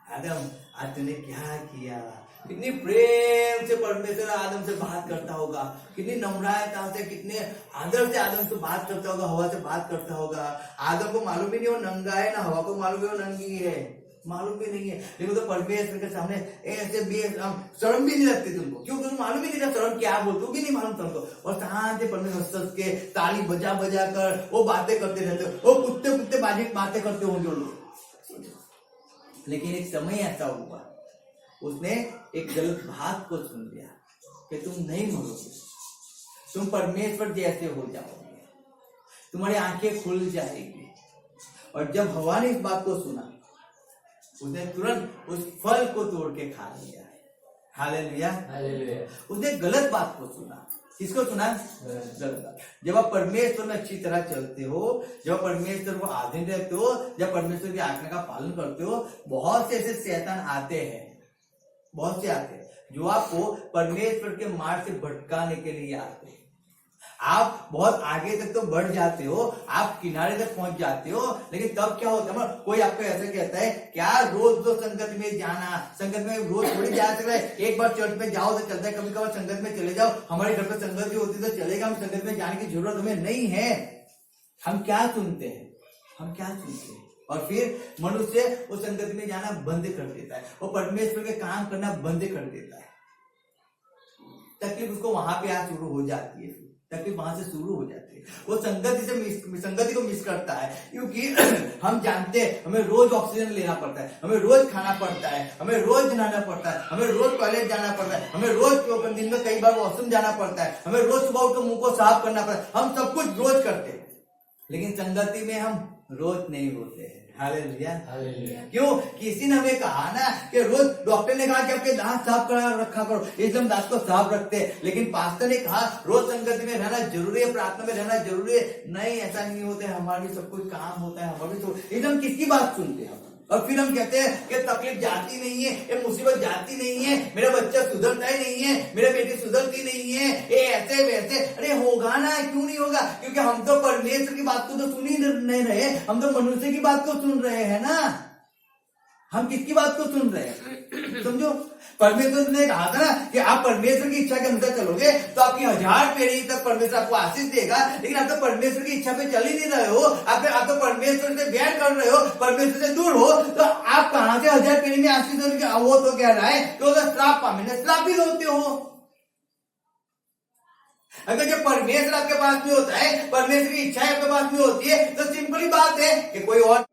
आदम आज तूने क्या किया, कितनी प्रेम से परमेश्वर आदम से बात करता होगा, कितनी नम्रता से, कितने आदर से आदम से बात करता होगा, हवा से बात करता होगा। आदम को मालूम भी नहीं वो नंगा है, ना हवा को मालूम है वो नंगी है, मालूम भी नहीं है। लेकिन तो परमेश्वर के सामने ऐसे भी शर्म भी नहीं लगती तुमको, क्योंकि तुम मालूम ही नहीं था शर्म क्या बोलते हो कि नहीं मालूम तुमको। और शांत से परमेश्वर हंस के ताली बजा बजा कर वो बातें करते रहते हो, वो कुत्ते कुत्ते बातें करते होंगे वो लोग। लेकिन एक समय ऐसा हुआ, उसने एक गलत बात को सुन लिया कि तुम नहीं मरोगे, तुम परमेश्वर जैसे हो जाओगे, तुम्हारी आंखें खुल जाएगी। और जब हवा ने इस बात को सुना उसने तुरंत उस फल को तोड़ के खा लिया है। हालेलुया। उसने गलत बात को सुना। किसको सुना? गलत बात। जब आप परमेश्वर में अच्छी तरह चलते हो, जब परमेश्वर को आधीन रहते हो, जब परमेश्वर की आज्ञा का पालन करते हो, बहुत से ऐसे शैतान आते हैं, बहुत से आते हैं जो आपको परमेश्वर के मार्ग से भटकाने के लिए आते हैं। आप बहुत आगे तक तो बढ़ जाते हो, आप किनारे तक पहुंच जाते हो, लेकिन तब क्या होता है, कोई आपको ऐसे कहता है क्या रोज तो संगत में जाना, संगत में रोज थोड़ी जा सकता है, एक बार चर्च में जाओ तो चलता है, कभी कभार संगत में चले जाओ, हमारे घर पे संगत भी होती तो चलेगा, हम संगत में जाने की जरूरत हमें नहीं है। हम क्या सुनते हैं, हम क्या सुनते हैं? और फिर मनुष्य वो संगत में जाना बंद कर देता है, वो परमेश्वर के काम करना बंद कर देता है। तकलीफ उसको वहां पे आज शुरू हो जाती है, तकलीफ वहां से शुरू हो जाती है। वो संगति को मिस करता है, क्योंकि हम जानते हैं हमें रोज ऑक्सीजन लेना पड़ता है, हमें रोज खाना पड़ता है, हमें रोज नहाना पड़ता है, हमें रोज टॉयलेट जाना पड़ता है, हमें रोज दिन में कई बार वॉशरूम जाना पड़ता है, हमें रोज सुबह उठकर मुंह को साफ करना पड़ता है। हम सब कुछ रोज करते हैं, लेकिन संगति में हम रोज नहीं होते हैं। हालेलुया। क्यों? किसी ने हमें कहा ना कि रोज, डॉक्टर ने कहा कि आपके दांत साफ करा रखा करो, इसलिए हम दांत को साफ रखते हैं, लेकिन पास्टर ने कहा रोज संगति में रहना जरूरी है, प्रार्थना में रहना जरूरी है। नहीं, ऐसा नहीं होता है, हमारा भी सब कुछ काम होता है, हमारा भी तो एकदम किसकी बात सुनते हैं। और फिर हम कहते हैं कि तकलीफ जाती नहीं है, ये मुसीबत जाती नहीं है, मेरा बच्चा सुधरता ही नहीं है, मेरा बेटी सुधरती नहीं है, ये ऐसे वैसे। अरे होगा ना, क्यों नहीं होगा? क्योंकि हम तो परमेश्वर की बात को तो सुन ही नहीं रहे, हम तो मनुष्य की बात को सुन रहे हैं ना। हम किसकी बात को सुन रहे हैं? समझो, परमेश्वर ने कहा था ना कि आप परमेश्वर की इच्छा के अनुसार चलोगे तो आपकी 1000 पीढ़ी तक परमेश्वर आपको आशीष देगा। लेकिन आप तो परमेश्वर की इच्छा पे चल ही नहीं रहे हो, आप तो परमेश्वर से बैर कर रहे हो, परमेश्वर से दूर हो, तो आप कहां से 1000 पीढ़ी में आशीष दोगे? वो तो कह रहा है तो श्राप पाने, श्रापित होते हो। अगर जब परमेश्वर आपके पास में होता है, परमेश्वर की इच्छा आपके पास में होती है, तो सिंपली बात है कि कोई और।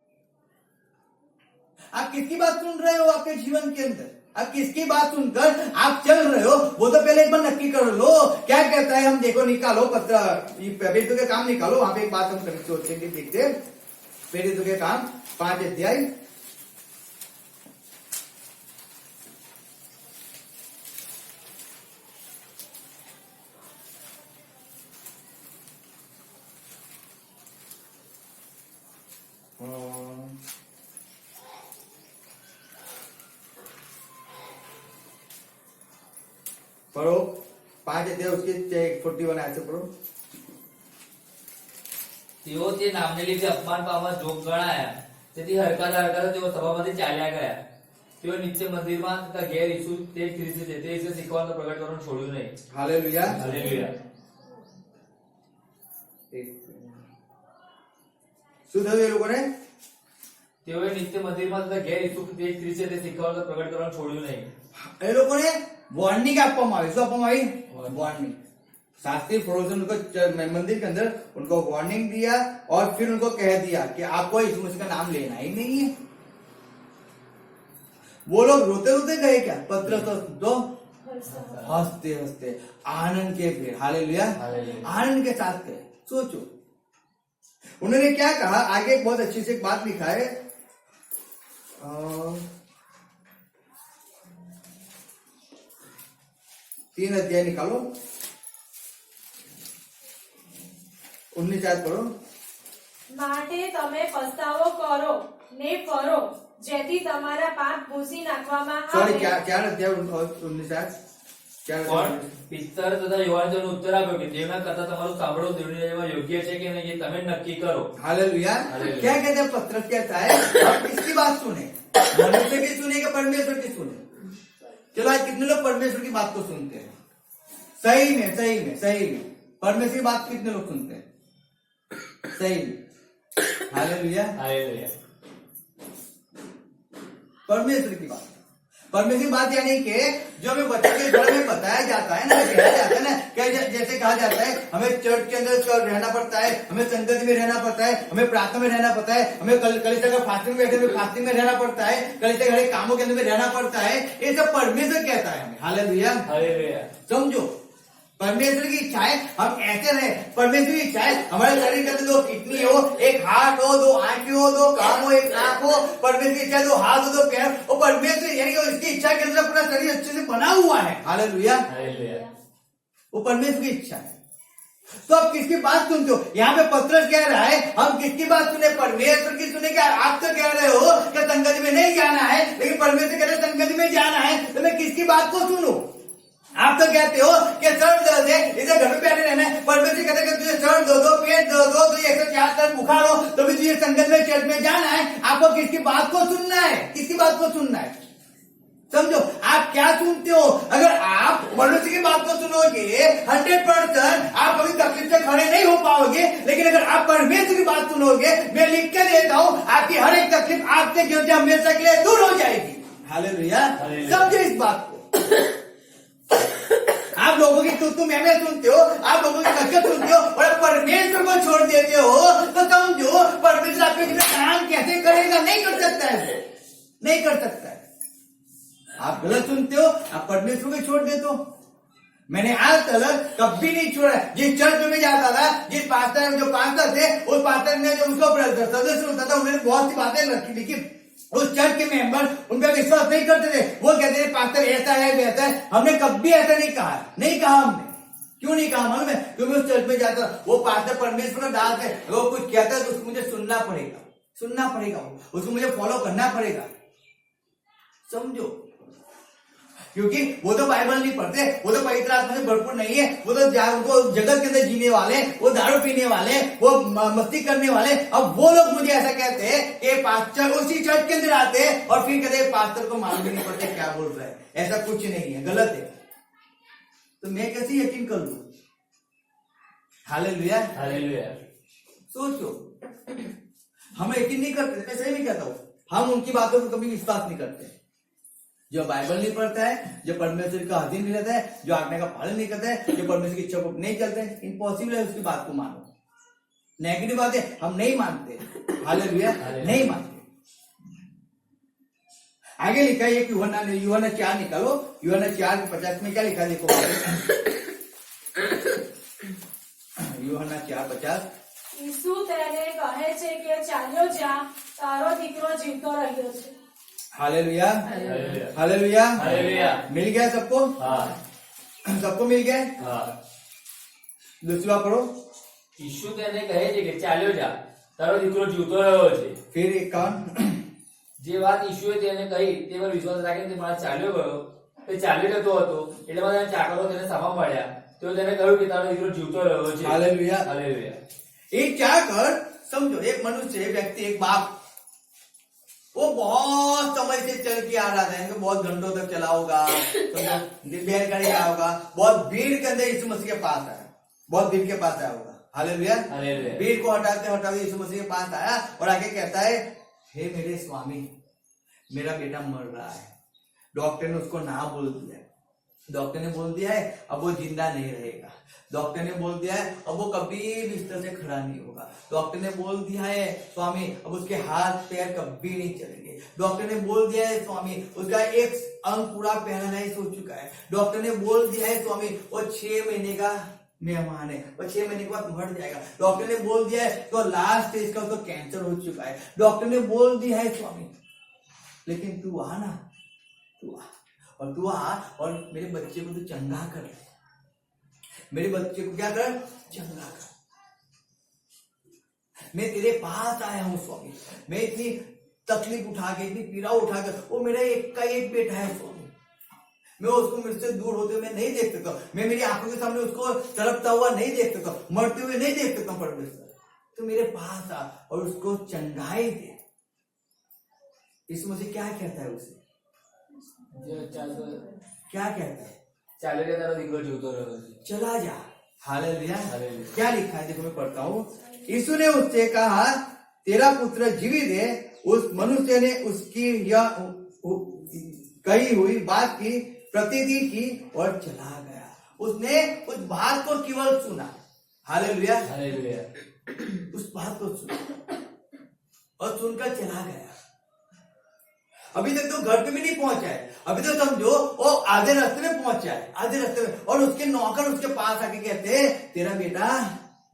आप किसकी बात सुन रहे हो आपके जीवन के अंदर? आप किसकी बात सुनकर आप चल रहे हो, वो तो पहले एक बार नक्की कर लो। क्या कहता है, हम देखो निकालो पत्र, पेरितों के काम निकालो। वहां पे एक बात हम करके सोचेंगे, देखते पेरितों के काम 5 अध्याय। पढ़ो 5 अध्याय उसके 41 आयत से पढ़ो। તેઓ તે નામને લીધે અપમાન પામવા જોગ ગણાયા, તેથી હરકાતા હરકાતા તેઓ સભામાંથી ચાલ્યા ગયા. તેઓ નિત્ય મંદિરમાં તથા ઘેર ઈસુ તે જ ખ્રિસ્ત છે તે વિશે શીખવાનું પ્રગટ કરવાનું છોડ્યું નહીં. हालेलुया। હાલેલુયા. શું થયું એ લોકોને? તેઓએ નિત્ય મંદિરમાં તથા ઘેર ઈસુ તે જ ખ્રિસ્ત છે તે શીખવાનું પ્રગટ કરવાનું છોડ્યું નહીં. એ લોકોને वार्निंग आपવામાં આવી। શું આપવામાં આવી? वार्निंग। शास्त्रीय पुरोहितों ने उनको मंदिर के अंदर उनको वार्निंग दिया और फिर उनको कह दिया कि आपको यीशु मसीह का नाम लेना ही नहीं है। वो लोग रोते रोते गए क्या? पत्रस तो हंसते हंसते आनंद के फिर हालेलुया, आनंद के साथ गए। सोचो उन्होंने क्या कहा। आगे एक बहुत अच्छी से एक बात लिखा है, 3 अध्याय निकालो, 19 आयत पढ़ो। માટે તમે પસ્તાવો કરો ને ફરો, જેથી તમારા પાપ ભૂંસી નાખવામાં सॉरी, આવે. क्या अध्याय 19 आयत क्या પણ પિત્તર તથા યુવાને તેનો ઉત્તર આપ્યો કે તેમના કરતા તમારું સાંભળવું દેવની નજરમાં યોગ્ય છે કે નહીં એ તમે નક્કી કરો. हालेलुया। हालेलुया। क्या कहते हैं पत्रस कहता है, आप किसकी बात सुने? मनुष्य की सुने कि परमेश्वर की सुने? चलो आज कितने लोग परमेश्वर की बात को सुनते हैं? सही में सही में सही में परमेश्वर की बात कितने लोग सुनते हैं? सही में। हालेलुया। હાલેલુયા. परमेश्वर की बात, परमेश्वर की बात यानी कि जो हमें बच्चे के घर में बताया जाता है ना, कहया जाता है ना, क्या जैसे कहा जाता है हमें चर्च के अंदर रहना पड़ता है, हमें संगति में रहना पड़ता है, हमें प्रार्थना में रहना पड़ता है, हमें कलिसिया का फास्टिंग में बैठे हुए फास्टिंग में रहना पड़ता है, कलिसिया के हर कामों के अंदर में रहना पड़ता है। ये सब परमेश्वर कहता है हमें। हालेलुया। હાલેલુયા. समझो परमेश्वर की इच्छा है हम ऐसे रहे। परमेश्वर की इच्छा है हमारे शरीर के अंदर 2 किडनी हो, 1 हार्ट हो, 2 आंखें हो, 2 कान हो, 1 नाक हो। परमेश्वर की इच्छा है 2 हाथ हो, 2 पैर। और परमेश्वर यानी कि इसकी इच्छा के अंदर अपना शरीर अच्छे से बना हुआ है। हालेलुया। હાલેલુયા. वो परमेश्वर की इच्छा है। तो आप किसकी बात सुनते हो? यहाँ पे पत्रस कह रहा है हम किसकी बात सुने? परमेश्वर की सुने। क्या आप तो कह रहे हो कि संगति में नहीं जाना है, लेकिन परमेश्वर कह रहे संगति में जाना है, तो मैं किसकी बात को सुनूं? आप तो कहते हो कि सर दर्द है इसे घर में बैठे रहना है। परमेश्वर कहते हैं कि तुझे सर दर्द हो, पेट दर्द हो, तुझे 104 बुखार हो, तो भी तुझे संगत में चर्च में जाना है। आपको किसकी बात को सुनना है? किसकी बात को सुनना है? समझो आप क्या सुनते हो। अगर आप मनुष्य की बात को सुनोगे 100% आप कभी तकलीफ से खड़े नहीं हो पाओगे। लेकिन अगर आप परमेश्वर की बात सुनोगे, मैं लिख के देता हूं आपकी हर एक तकलीफ आपसे क्यों हमेशा के लिए दूर हो जाएगी। हालेलुया। समझो इस बात को। आप लोगों की तुम मैं सुनते हो, आप लोगों की नकल सुनते हो और परमेश्वर को छोड़ देते हो, तो समझो परमेश्वर आपके जीवन में काम कैसे करेगा? नहीं कर सकता है, नहीं कर सकता है। आप गलत सुनते हो, आप परमेश्वर को छोड़ देते हो। मैंने आज तक कभी नहीं छोड़ा। जिस चर्च में मैं जाता था, जिस पास्टर जो पास्टर थे, उस पास्टर ने जो उसको सदस्य होता था, उन्होंने बहुत सी बातें रखी, लेकिन उस चर्च के मेंबर उन पर विश्वास नहीं करते थे। वो कहते थे पास्टर ऐसा है वैसा है। हमने कभी ऐसा नहीं कहा, नहीं कहा हमने। क्यों नहीं कहा मालूम है? क्योंकि उस चर्च में जाता था, वो पास्टर परमेश्वर का दास है, वो कुछ कहता है तो उसको मुझे सुनना पड़ेगा, सुनना पड़ेगा, उसको मुझे फॉलो करना पड़ेगा। समझो, क्योंकि वो तो बाइबल नहीं पढ़ते, वो तो पवित्र आत्मा से भरपूर नहीं है, वो तो जगत के अंदर जीने वाले, वो दारू पीने वाले, वो मस्ती करने वाले। अब वो लोग मुझे ऐसा कहते हैं कि पास्टर उसी चर्च के अंदर आते हैं और फिर कहते हैं पास्टर को मालूम नहीं पड़ता क्या बोल रहा है। ऐसा कुछ नहीं है, गलत है। तो मैं कैसे यकीन कर लूं? हालेलुया। હાલેલુયા. सोचो हम यकीन नहीं करते। मैं सही में कहता हूं, हम उनकी बातों को कभी विश्वास नहीं करते। जो बाइबल नहीं पढ़ता है, जो परमेश्वर का अधीन नहीं रहता है, जो आज्ञा का पालन नहीं करता है, जो परमेश्वर की इच्छा को नहीं चलते हैं, इम्पॉसिबल है उसकी बात को मानो। नेगेटिव बातें हम नहीं मानते, हालेलुया, नहीं मानते। आगे लिखा है यूहन्ना 4 निकालो, यूहन्ना 4:50 में क्या लिखा देखो। यूहन्ना 4:50 ઈસુ તેને કહે છે કે ચાલ્યો જા, તારો દીકરો જીવતો રહ્યો છે। हालेलुया, हालेलुया, हालेलुया, हालेलुया। मिल गया सबको, हाँ, सबको मिल गया। हाँ। दूसरी बात पढ़ो। ઈસુ તેને કહે છે કે ચાલ્યો જા, તારો દીકરો જીવતો રહ્યો છે। फिर एक कान જે વાત ઈસુએ તેને કહી તે પર વિશ્વાસ રાખીને તે માણસ ચાલ્યો ગયો। તે ચાલી જતો હતો એટલે બધા ચાકરો તેને સભા મળ્યા। તેઓ તેને કહ્યું કે તારો દીકરો જીવતો રહ્યો છે। हालेलुया। हालेलुया। एक क्या कर समझो, एक मनुष्य, व्यक्ति, एक बाप, वो बहुत समय से चल के आ रहा था, बहुत घंटों तक चला होगा, बैलगाड़ी आया होगा, बहुत भीड़ के अंदर यीशु मसीह के पास आया, बहुत भीड़ के पास आया होगा। हालेलुया। हालेलुया। भीड़ को हटाते हटाते यीशु मसीह के पास आया और आगे कहता है, हे मेरे स्वामी, मेरा बेटा मर रहा है। डॉक्टर ने उसको ना बोल दिया, डॉक्टर ने बोल दिया है अब वो जिंदा नहीं रहेगा। डॉक्टर ने बोल दिया है अब वो कभी बिस्तर से खड़ा नहीं होगा। डॉक्टर ने बोल दिया है स्वामी अब उसके हाथ पैर कभी नहीं चलेंगे। डॉक्टर ने बोल दिया है स्वामी उसका एक अंग पूरा पैरालाइज हो चुका है। डॉक्टर ने बोल दिया है स्वामी वो 6 महीने का मेहमान है, वो 6 महीने के बाद मर जाएगा। डॉक्टर ने बोल दिया है तो लास्ट स्टेज का उसको कैंसर हो चुका है। डॉक्टर ने बोल दिया है स्वामी, लेकिन तू आ ना, तू आ और मेरे बच्चे को तू चंगा कर, मेरे बच्चे को क्या कर, चंगा कर। मैं तेरे पास आया हूं स्वामी, मैं इतनी तकलीफ उठा के, इतनी पीड़ा उठा के, वो मेरा एक का एक बेटा है स्वामी, मैं उसको मुझसे दूर होते हुए नहीं देख सकता, मैं मेरी आंखों के सामने उसको तड़पता हुआ नहीं देख सकता, मरते हुए नहीं देख सकता। परमेश्वर तो मेरे पास आ और उसको चंगाई दे। यीशु मसीह क्या कहता है उसे, क्या कहता है, ચાલે કે તારો દીકરો જીવતો રહ્યો છે। चला जा। हालेलुया। हालेलुया। क्या लिखा है देखो, मैं पढ़ता हूँ। यीशु ने उससे कहा तेरा पुत्र जीवित है। उस मनुष्य ने उसकी यह कही हुई बात की प्रतीति की और चला गया। उसने उस बात को केवल सुना। हालेलुया। हालेलुया। उस बात को सुना और सुनकर चला गया। अभी तक तो घर पे भी नहीं पहुंचा है, अभी तो समझो वो आधे रास्ते में पहुंचा है, आधे रास्ते में, और उसके नौकर उसके पास आके कहते हैं तेरा बेटा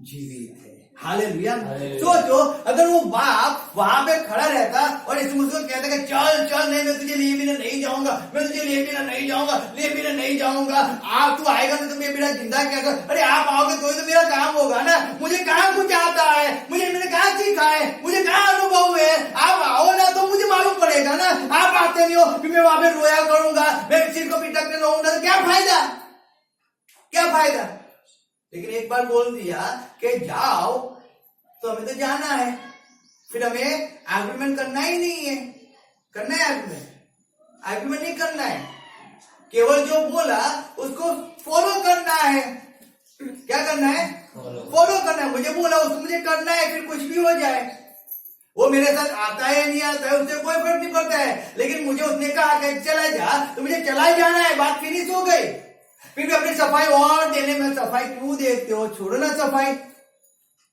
जीवित है। हालेलुया। सोचो अगर वो बाप वहां पे खड़ा रहता और इस मुझको कहता कि चल चल, नहीं मैं तुझे लिए बिना नहीं जाऊंगा, मैं तुझे लिए बिना नहीं जाऊंगा, लिए बिना नहीं जाऊंगा, आप तू आएगा तो मेरा बेटा जिंदा क्या कर, अरे आप आओगे तो ही तो मेरा काम होगा ना, मुझे कहाँ कुछ आता है, मुझे मैंने कहाँ सीखा है, मुझे कहाँ अनुभव है, आप आओ ना तो मुझे मालूम पड़ेगा ना, आप आते नहीं हो फिर मैं वहां पे रोया करूंगा, मैं सिर को पिटकते रहूंगा, तो क्या फायदा, क्या फायदा। लेकिन एक बार बोल दिया कि जाओ तो हमें तो जाना है, फिर हमें आर्गुमेंट करना ही नहीं है, करना है आर्गुमेंट नहीं करना है, केवल जो बोला उसको फॉलो करना है। क्या करना है, फॉलो करना है। मुझे बोला उसको मुझे करना है, फिर कुछ भी हो जाए, वो मेरे साथ आता है नहीं आता है उससे कोई फर्क नहीं पड़ता है, लेकिन मुझे उसने कहा कि चला जा तो मुझे चला ही जाना है, बात फिनिश हो गई। फिर भी अपनी सफाई और देने में, सफाई क्यों देते हो, छोड़ो ना सफाई,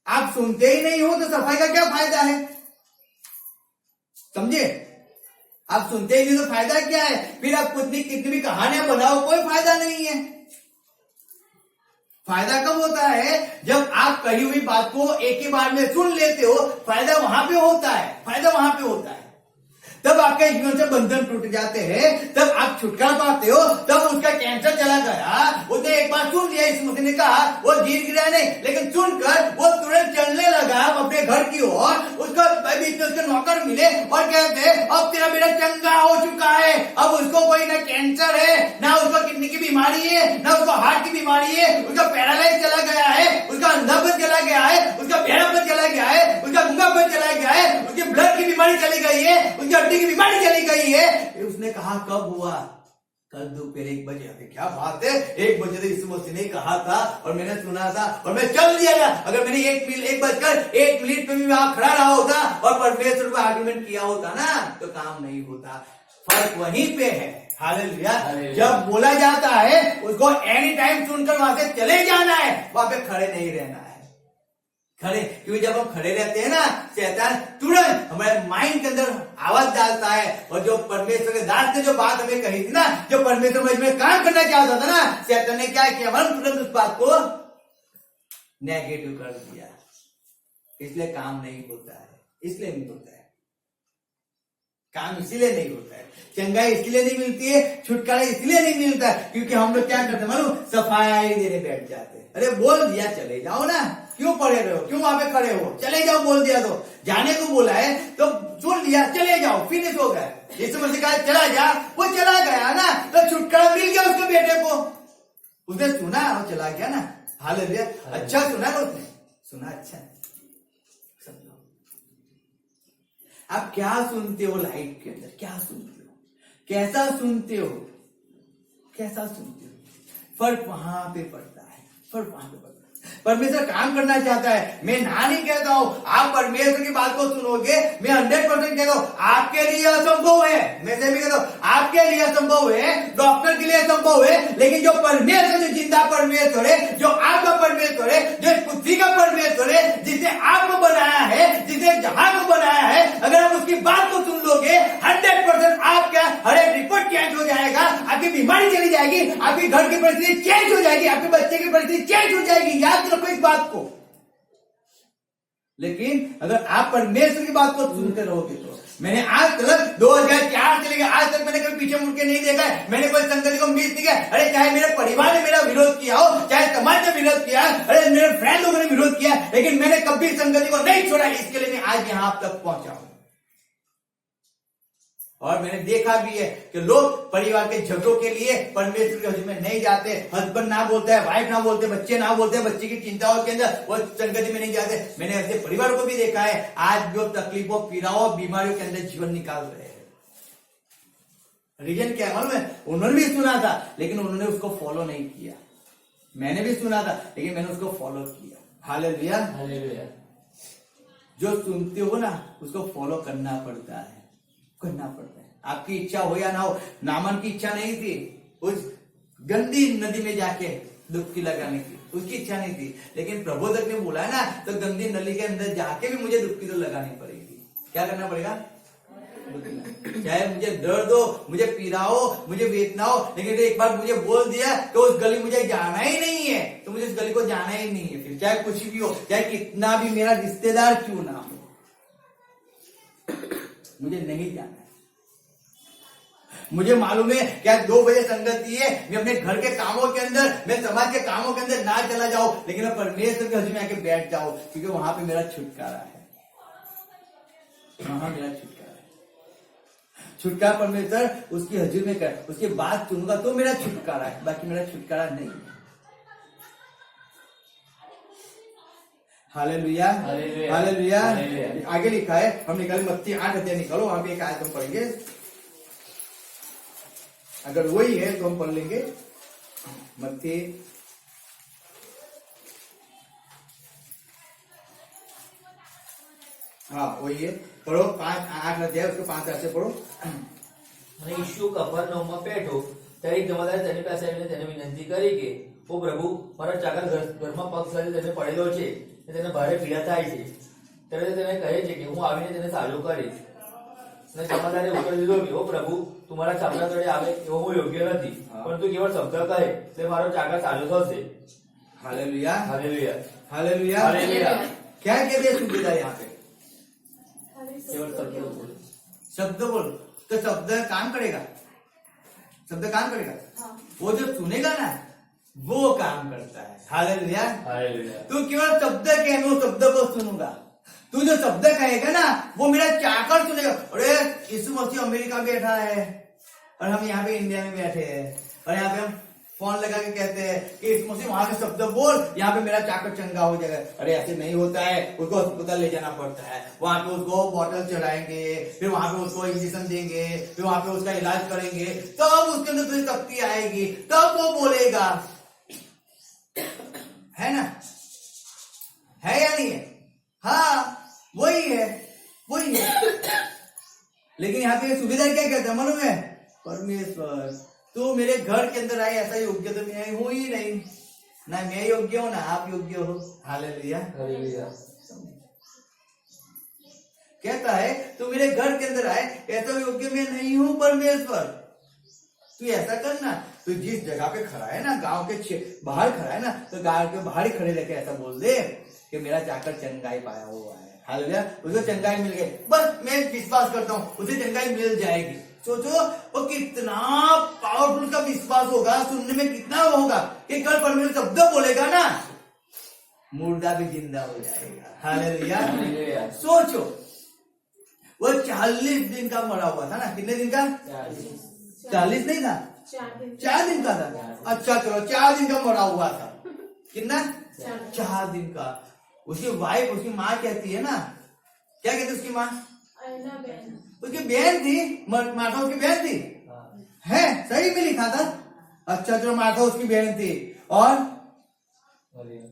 आप सुनते ही नहीं हो तो सफाई का क्या फायदा है, समझे, आप सुनते ही नहीं तो फायदा क्या है, फिर आप कितनी भी कहानियां बनाओ कोई फायदा नहीं है। फायदा कब होता है, जब आप कही हुई बात को एक ही बार में सुन लेते हो, फायदा वहां पे होता है, फायदा वहां पे होता है। तब आपके जीवन से बंधन टूट जाते हैं, तब आप छुटकारा पाते हो, तब उसका कैंसर चला गया, उसने एक बार सुन लिया, इस मुझे ने कहा वो गिर गिरा नहीं, लेकिन सुनकर वो तुरंत चलने लगा अपने घर की ओर। उसको बीच में उसके नौकर मिले और कहते अब तेरा बेटा चंगा हो चुका है, अब उसको कोई ना कैंसर है, ना उसको किडनी की बीमारी है, ना उसको हार्ट की बीमारी है, उसका पैरालाइज चला गया है, उसका अंधापन चला गया है, उसका बहरापन चला गया है, उसका गूंगापन चला गया है, उसकी ब्लड की बीमारी चली गई है, उसकी हड्डी की बीमारी चली गई है। उसने कहा कब हुआ, कल दोपहर 1 बजे। अभी क्या बात है, 1 बजे तो यीशु मसीह ने कहा था और मैंने सुना था और मैं चल दिया था। अगर मैंने 1:01 पे भी वहां खड़ा रहा होता और परमेश्वर को आर्गुमेंट किया होता ना तो काम नहीं होता। फर्क वहीं पे है, हालेलुया। हालेलुया। जब बोला जाता है उसको एनी टाइम सुनकर वहां से चले जाना है, वहां पे खड़े नहीं रहना है। खड़े, क्योंकि जब हम खड़े रहते हैं ना, शैतान तुरंत हमारे माइंड के अंदर आवाज डालता है, और जो परमेश्वर के दास ने जो बात हमें कही थी ना, जो परमेश्वर में काम करना चाहता था ना, शैतान ने क्या किया, हम तुरंत उस बात को नेगेटिव कर दिया। इसलिए काम नहीं होता है, इसलिए नहीं होता है काम, इसीलिए नहीं होता है, चंगाई इसलिए नहीं मिलती है, छुटकारा इसलिए नहीं मिलता है, क्योंकि हम लोग क्या करते हैं मालूम, सफाई देने बैठ जाते हैं। अरे बोल दिया चले जाओ ना, क्यों पड़े रहे हो, क्यों वहां पे खड़े हो, चले जाओ, बोल दिया तो जाने को बोला है तो सुन लिया, चले जाओ, फिनिश हो गया। यीशु मसीह कहा चला जा, वो चला गया ना, तो छुटकारा मिल गया उसके बेटे को, उसने सुना और चला गया ना। हालेलुया। अच्छा सुना ना उसने, सुना अच्छा। आप क्या सुनते हो लाइफ के अंदर, क्या सुनते हो, कैसा सुनते हो, कैसा सुनते हो, फर्क वहां पे पड़ता है, फर्क वहां पे पड़ता है। परमेश्वर काम करना चाहता है, मैं ना नहीं कहता हूं, आप परमेश्वर की बात को सुनोगे, मैं 100% कहता हूं, आपके लिए असंभव है, मैं से भी कहता हूं आपके लिए असंभव है, डॉक्टर के लिए असंभव है, लेकिन जो परमेश्वर, जो जिंदा परमेश्वर है, जो आपका परमेश्वर है, जो पृथ्वी का परमेश्वर है, जिसने आपको बनाया है, जिसने जहां को बनाया है, अगर आप उसकी बात को सुन लोगे, 100% आपका हर एक रिपोर्ट चेंज हो जाएगा, आपकी बीमारी चली जाएगी, आपकी घर की परिस्थिति चेंज हो जाएगी, आपके बच्चे की परिस्थिति चेंज हो जाएगी। याद रखो इस बात को। लेकिन अगर आप परमेश्वर की बात को सुनते रहोगे तो, मैंने आज तक 2004 से लेकर आज तक मैंने कभी पीछे मुड़ के नहीं देखा है, मैंने कोई संगति को मिस नहीं किया। अरे चाहे मेरे परिवार ने मेरा विरोध किया हो, चाहे समाज ने विरोध किया, अरे मेरे फ्रेंड लोगों ने विरोध किया, लेकिन मैंने कभी संगति को नहीं छोड़ा। इसके लिए मैं आज यहां तक पहुंचा हूं। और मैंने देखा भी है कि लोग परिवार के झगड़ों के लिए परमेश्वर के हजूर में नहीं जाते, हस्बैंड ना बोलते हैं, वाइफ ना बोलते, बच्चे ना बोलते, बच्चे की चिंताओं के अंदर वो संगति में नहीं जाते। मैंने ऐसे परिवार को भी देखा है, आज जो तकलीफों, पीड़ाओं, बीमारियों के अंदर जीवन निकाल रहे हैं। रीजन क्या है मालूम है? उन्होंने भी सुना था लेकिन उन्होंने उसको फॉलो नहीं किया। मैंने भी सुना था लेकिन मैंने उसको फॉलो किया। हालेलुया। हालेलुया। जो सुनते हो ना उसको फॉलो करना पड़ता है, करना पड़ता है। आपकी इच्छा हो या ना हो, नामन की इच्छा नहीं थी उस गंदी नदी में जाके डुबकी लगाने की, उसकी इच्छा नहीं थी, लेकिन प्रबोधक ने बोला ना, तो गंदी नली के अंदर जाके भी मुझे डुबकी तो लगानी पड़ेगी। क्या करना पड़ेगा? चाहे मुझे दर्द हो, मुझे पीड़ा हो, मुझे वेदना हो, लेकिन एक बार मुझे बोल दिया तो उस गली मुझे जाना ही नहीं है, तो मुझे उस गली को जाना ही नहीं है। फिर चाहे कुछ भी हो, चाहे कितना भी मेरा रिश्तेदार क्यों ना हो, मुझे नहीं जाना है। मुझे मालूम है क्या 2 बजे संगति है, मैं अपने घर के कामों के अंदर, मैं समाज के कामों के अंदर ना चला जाऊं, लेकिन मैं परमेश्वर के हजूर में आके बैठ जाऊं, क्योंकि वहां पे मेरा छुटकारा है, वहां मेरा छुटकारा है। छुटकारा परमेश्वर उसकी हजूर में कर, उसकी बात सुनूंगा तो मेरा छुटकारा है, बाकी मेरा छुटकारा नहीं है। Hallelujah, hallelujah. आगे लिखा है, हम निकाले मत्ती 8 अध्याय निकालो, वहां पे एक आयत हम पढ़ेंगे। अगर वही है तो हम पढ़ लेंगे मत्ती वही है, पढ़ो 8 अध्याय, उसको 5 से पढ़ो। અને ઈસુ કફરનહૂમમાં બેઠો ત્યારે એક જમાદારે તેની પાસે આવીને તેને વિનંતી કરી કે ઓ પ્રભુ, મારો ચાકર ઘરમાં પગ સરી તેને પડેલો છે, તેને ભારે પીડા થાય છે, ત્યારે તેને કહે છે કે હું આવીને તેને સાજો કરીશ। અને જમાદારે ઉત્તર દીધો કે ઓ પ્રભુ, તું મારા ચામડા તળે આવે એવો હું યોગ્ય નથી, પરંતુ કેવળ શબ્દ કહે એટલે મારો ચાકર સાજો થશે। हालेलुया, हालेलुया, हालेलुया, हालेलुया। क्या कह दिया सूबेदार यहाँ पे? केवल शब्द बोलो। शब्द बोलो, तो शब्द काम करेगा, शब्द काम करेगा। वो जो सुनेगा ना वो काम करता है। Hallelujah, hallelujah. तू केवल शब्द कह, मैं शब्द को सुनूंगा। तू जो शब्द कहेगा ना वो मेरा चाकर सुनेगा। अरे यीशु मसीह अमेरिका में बैठा है और हम यहाँ पे इंडिया में बैठे हैं, और यहाँ पे हम फोन लगा के कहते हैं कि यीशु मसीह वहां से शब्द बोल, यहाँ पे मेरा चाकर चंगा हो जाएगा। अरे ऐसे नहीं होता है, उसको अस्पताल ले जाना पड़ता है, वहां पे उसको बॉटल चढ़ाएंगे, फिर वहां पे उसको इंजेक्शन देंगे, फिर वहां पे उसका इलाज करेंगे, तब उसके अंदर तुझे शक्ति आएगी, तब वो बोलेगा। है ना? है या नहीं है? हाँ, वही है, वही है। लेकिन यहाँ पे सुबेदार क्या कहता है मालूम है? परमेश्वर तू मेरे घर के अंदर आए, ऐसा योग्य तो मैं हूं ही नहीं, ना मैं योग्य हूं ना आप योग्य हो। हालेलुया। कहता है तू मेरे घर के अंदर आए, ऐसा योग्य मैं नहीं हूं परमेश्वर। तू ऐसा करना, तू जिस जगह पे खड़ा है ना, गांव के बाहर खड़ा है ना, तो गांव के बाहर ही खड़े रहकर ऐसा बोल दे कि मेरा जाकर चंगाई पाया हुआ है। हालेलुया। उसे चंगाई मिल गई, बस मैं विश्वास करता हूँ उसे चंगाई मिल जाएगी। सोचो वो कितना पावरफुल का विश्वास होगा, सुनने में कितना होगा कि कल परमेश्वर शब्द बोलेगा ना, मुर्दा भी जिंदा हो जाएगा। हालेलुया। सोचो वो 40 दिन का मरा हुआ था ना, कितने दिन का? 40 नहीं था, 4 दिन का था। अच्छा चलो 4 दिन का मरा हुआ था, कितना? 4 दिन का। उसकी वाइफ, उसकी माँ कहती है ना, क्या कहती है उसकी माँ? उसकी बहन थी, मार्था उसकी बहन थी, है सही में लिखा था। अच्छा चलो मार्था उसकी बहन थी और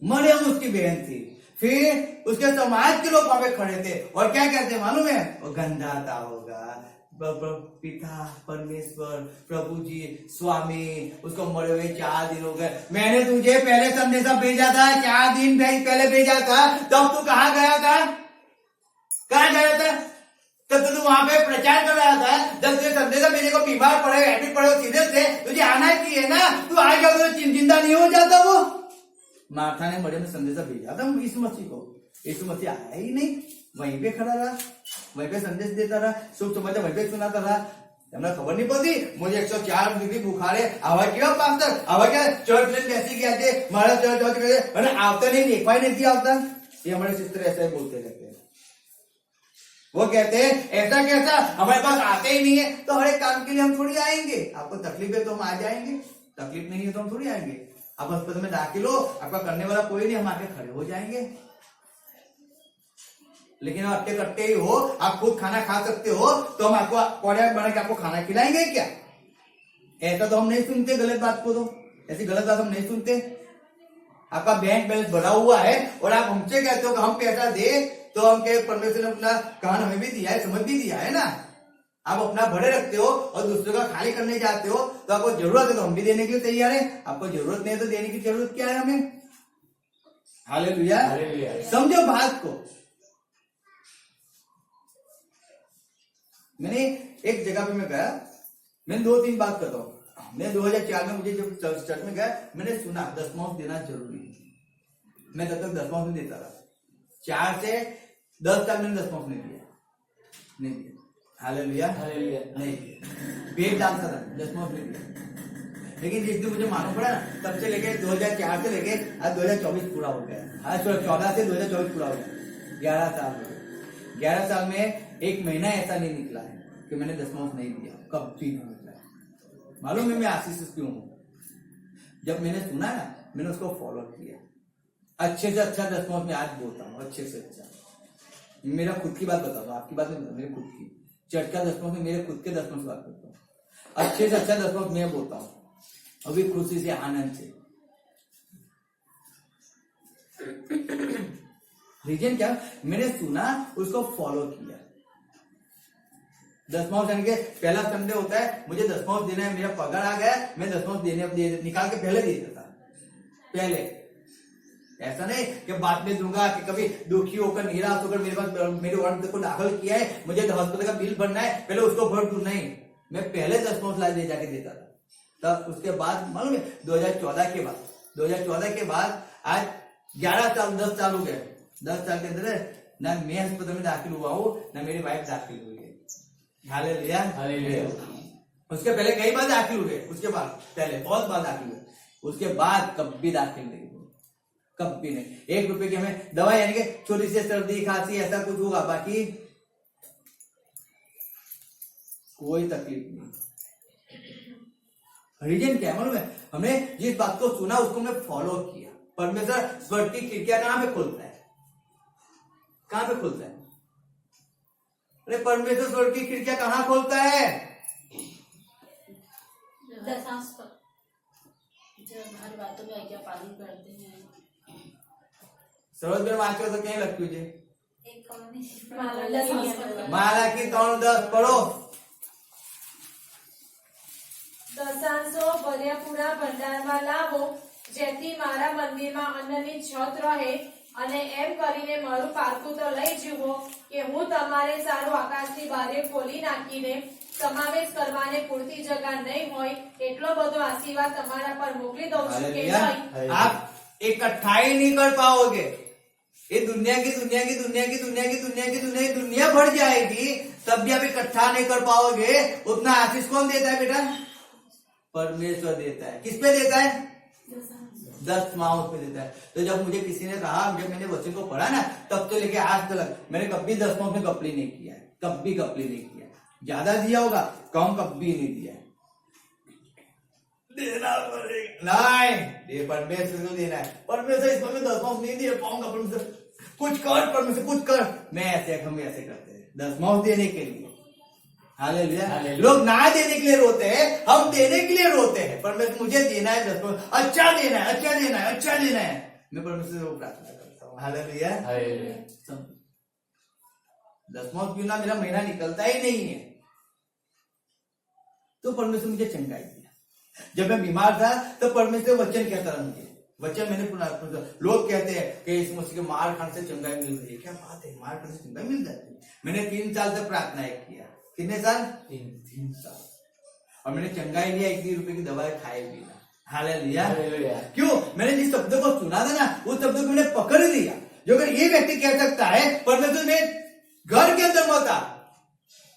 मरियम उसकी बहन थी। फिर उसके समाज के लोग वहां पे खड़े थे और क्या कहते हैं मालूम है? वो गंधाता होगा, पिता परमेश्वर प्रभु जी स्वामी, उसको मरे हुए 4 दिन हो गए, मैंने तुझे पहले संदेशा भेजा था, 4 दिन पहले भेजा था, तब तू कहाँ गया था? कहाँ गया था? तब तो तू वहां पे प्रचार कर रहा था। जब तुझे संदेशा भेजे को बीमार पड़े, एडमिट पड़े, सीरियस थे, तुझे आना चाहिए ना, तू आ गया तो चिंता नहीं हो जाता? वो मार्था ने मरियम में संदेशा भेजा था यीशु मसीह को, यीशु मसीह आया ही नहीं, वहीं पे खड़ा रहा, वहीं पे संदेश देता रहा, सुख समाचार वहीं पे सुनाता रहा। हमें खबर नहीं पड़ती मुझे 104 डिग्री बुखार है, आवा क्यों पास्टर, आवा क्या चर्च में कैसे किया थे, हमारा चर्च आवता नहीं, एक बार नहीं आवता। ये हमारे सिस्टर ऐसा ही बोलते रहते हैं। वो कहते हैं ऐसा कैसा, हमारे पास आते ही नहीं है, तो हर एक काम के लिए हम थोड़ी आएंगे। आपको तकलीफ है तो हम आ जाएंगे, तकलीफ नहीं है तो हम थोड़ी आएंगे। आप अस्पताल में दाखिल हो, आपका करने वाला कोई नहीं, हम आके खड़े हो जाएंगे। लेकिन आप अट्टे कट्टे ही हो, आप खुद खाना खा सकते हो, तो हम आपको पौड़िया बना के आपको खाना खिलाएंगे क्या? ऐसा तो हम नहीं सुनते, गलत बात को तो ऐसी गलत बात हम नहीं सुनते। आपका बैंक बैलेंस बढ़ा हुआ है और आप हमसे कहते हो कि हम पैसा दे, तो हम कहे परमेश्वर ने अपना कान हमें भी दिया है, समझ भी दिया है ना। आप अपना भरे रखते हो और दूसरों का खाली करने जाते हो, तो आपको जरूरत है तो हम भी देने के लिए तैयार है, आपको जरूरत नहीं है तो देने की जरूरत क्या है हमें? हालेलुया। समझो बात को। मैंने एक जगह पे मैं गया, मैंने 2-3 बात करता हूँ। मैं 2004 में मुझे जब चर्च में गया, मैंने सुना दशमांश देना जरूरी है। मैं तब तक दशमांश नहीं देता रहा, 4 से 10 तक मैंने दशमांश नहीं दिया। हालेलुया नहीं, पेट डालता था, दशमांश नहीं दिया। लेकिन जिस दिन मुझे मालूम पड़ा, तब से लेके 2004 से लेके आज 2024 पूरा हो गया। आज 14 से 2024 पूरा हो गया, 11 साल हो गए। 11 साल में एक महीना ऐसा नहीं निकला है कि मैंने दशमांश नहीं दिया, कभी नहीं निकला है। मालूम है मैं आशीष क्यों हूं? जब मैंने सुना ना, मैंने उसको फॉलो किया। अच्छे से अच्छा दशमांश में आज बोलता हूँ, अच्छे से अच्छा। मेरा खुद की बात बताता हूँ, आपकी बात नहीं बताता, मेरे खुद की। चर्च का दशमांश में मेरे खुद के दशमांश बात करता हूँ। अच्छे से अच्छा दशमांश मैं बोलता हूँ, अभी खुशी से, आनंद से। रीजन क्या? मैंने सुना, उसको फॉलो किया। दशमांश यानी कि पहला संडे होता है, मुझे दशमांश देना है, मेरा पगार आ गया, मैं दशमांश देने निकाल के पहले दे देता। पहले ऐसा नहीं कि बाद में दूंगा, कि कभी दुखी होकर निराश होकर मेरे पास मेरे वार्ड को दाखिल किया है, मुझे हॉस्पिटल का बिल भरना है, पहले उसको भर दूं। नहीं, मैं पहले दशमांश ला दे जाके देता था। तब उसके बाद मालूम है 2014 के बाद आज 11 साल 10 साल हो गए। 10 साल के अंदर ना मैं अस्पताल में दाखिल हुआ हूँ, ना मेरी वाइफ दाखिल हुई है। हालेलुया। उसके पहले कई बार दाखिल हुए, उसके बाद पहले बहुत बार दाखिल हुए, उसके बाद कभी दाखिल नहीं हुए, कभी नहीं। 1 रुपए की हमें दवा, यानी कि छोटी सी सर्दी खांसी ऐसा कुछ होगा, बाकी कोई तकलीफ नहीं। रीजन क्या है मालूम है? हमने जिस बात को सुना उसको हमने फॉलो किया। परमेश्वर स्वर्ग की खिड़कियां कहां पे खोलता है? कहां पे खोलता है? अरे परमेश्वर स्वर्ग की खिड़कियां कहां खोलता है? दशांश पर, जब हमारी बातों में आज्ञा पालन करते हैं। सरोज में वाक्य तो कहीं लगती है माला की 3:10 पढ़ो। દશાંશો ભર્યાપૂરા ભંડારમાં લાવો, જેથી મારા મંદિરમાં અન્નની છત રહે, અને એમ કરીને મારું પારકું તો લઈ જુઓ કે હું તમારે સારું આકાશની બારે ખોલી નાખીને સમાવેશ કરવાને પૂરતી જગા નહીં હોય એટલો બધો આશીર્વાદ તમારા પર મોકલી દઉં છું કે નહીં? आप इकट्ठा ही नहीं कर पाओगे, ये दुनिया की दुनिया की दुनिया की दुनिया की दुनिया की दुनिया की दुनिया बढ़ जाएगी, तब भी आप इकट्ठा नहीं कर पाओगे। उतना आशीष कौन देता है बेटा? परमेश्वर देता है। किस पे देता है? 10 माउस पे देता है। तो जब मुझे किसी ने कहा, जब मैंने वचन को पढ़ा ना, तब तो लेके आज तक मैंने कभी 10 माउस में कपली नहीं किया है, कभी कपली नहीं किया। ज्यादा दिया होगा, कम कभी नहीं दिया है। देना पड़ेगा नहीं, ये परमेश्वर को देना है। परमेश्वर इसमें मैं 10 माउस नहीं दे पाऊंगा, परमेश्वर कुछ कर, परमेश्वर कुछ कर। मैं ऐसे, हम ऐसे करते हैं 10 माउस देने के लिए। हालेलुया। लोग ना देने के लिए रोते हैं, हम देने के लिए रोते हैं। परमेश्वर मुझे देना है 10 माउस, अच्छा देना है, अच्छा देना है, अच्छा देना है। मैं परमेश्वर से प्रार्थना करता हूँ। हालेलुया। 10 माउस बिना मेरा महीना निकलता ही नहीं है। तो परमेश्वर मुझे चंगाई दिया। जब मैं बीमार था तो परमेश्वर वचन कहता रहा मुझे, वचन मैंने सुना। लोग कहते हैं कि इस मसीह के मार खाने से चंगाई मिल रही है। क्या बात है, मार खाने से चंगाई मिल जाती है। मैंने 3 साल से प्रार्थना किया। कितने साल? 3 साल। और मैंने चंगाई लिया, 1 रुपए की दवाई खाई भी ना। हालेलुया। क्यों? मैंने जिस शब्द को सुना था ना, उस शब्द को मैंने पकड़ लिया। जो अगर ये व्यक्ति कह सकता है परमेश्वर में घर के अंदर मत आ,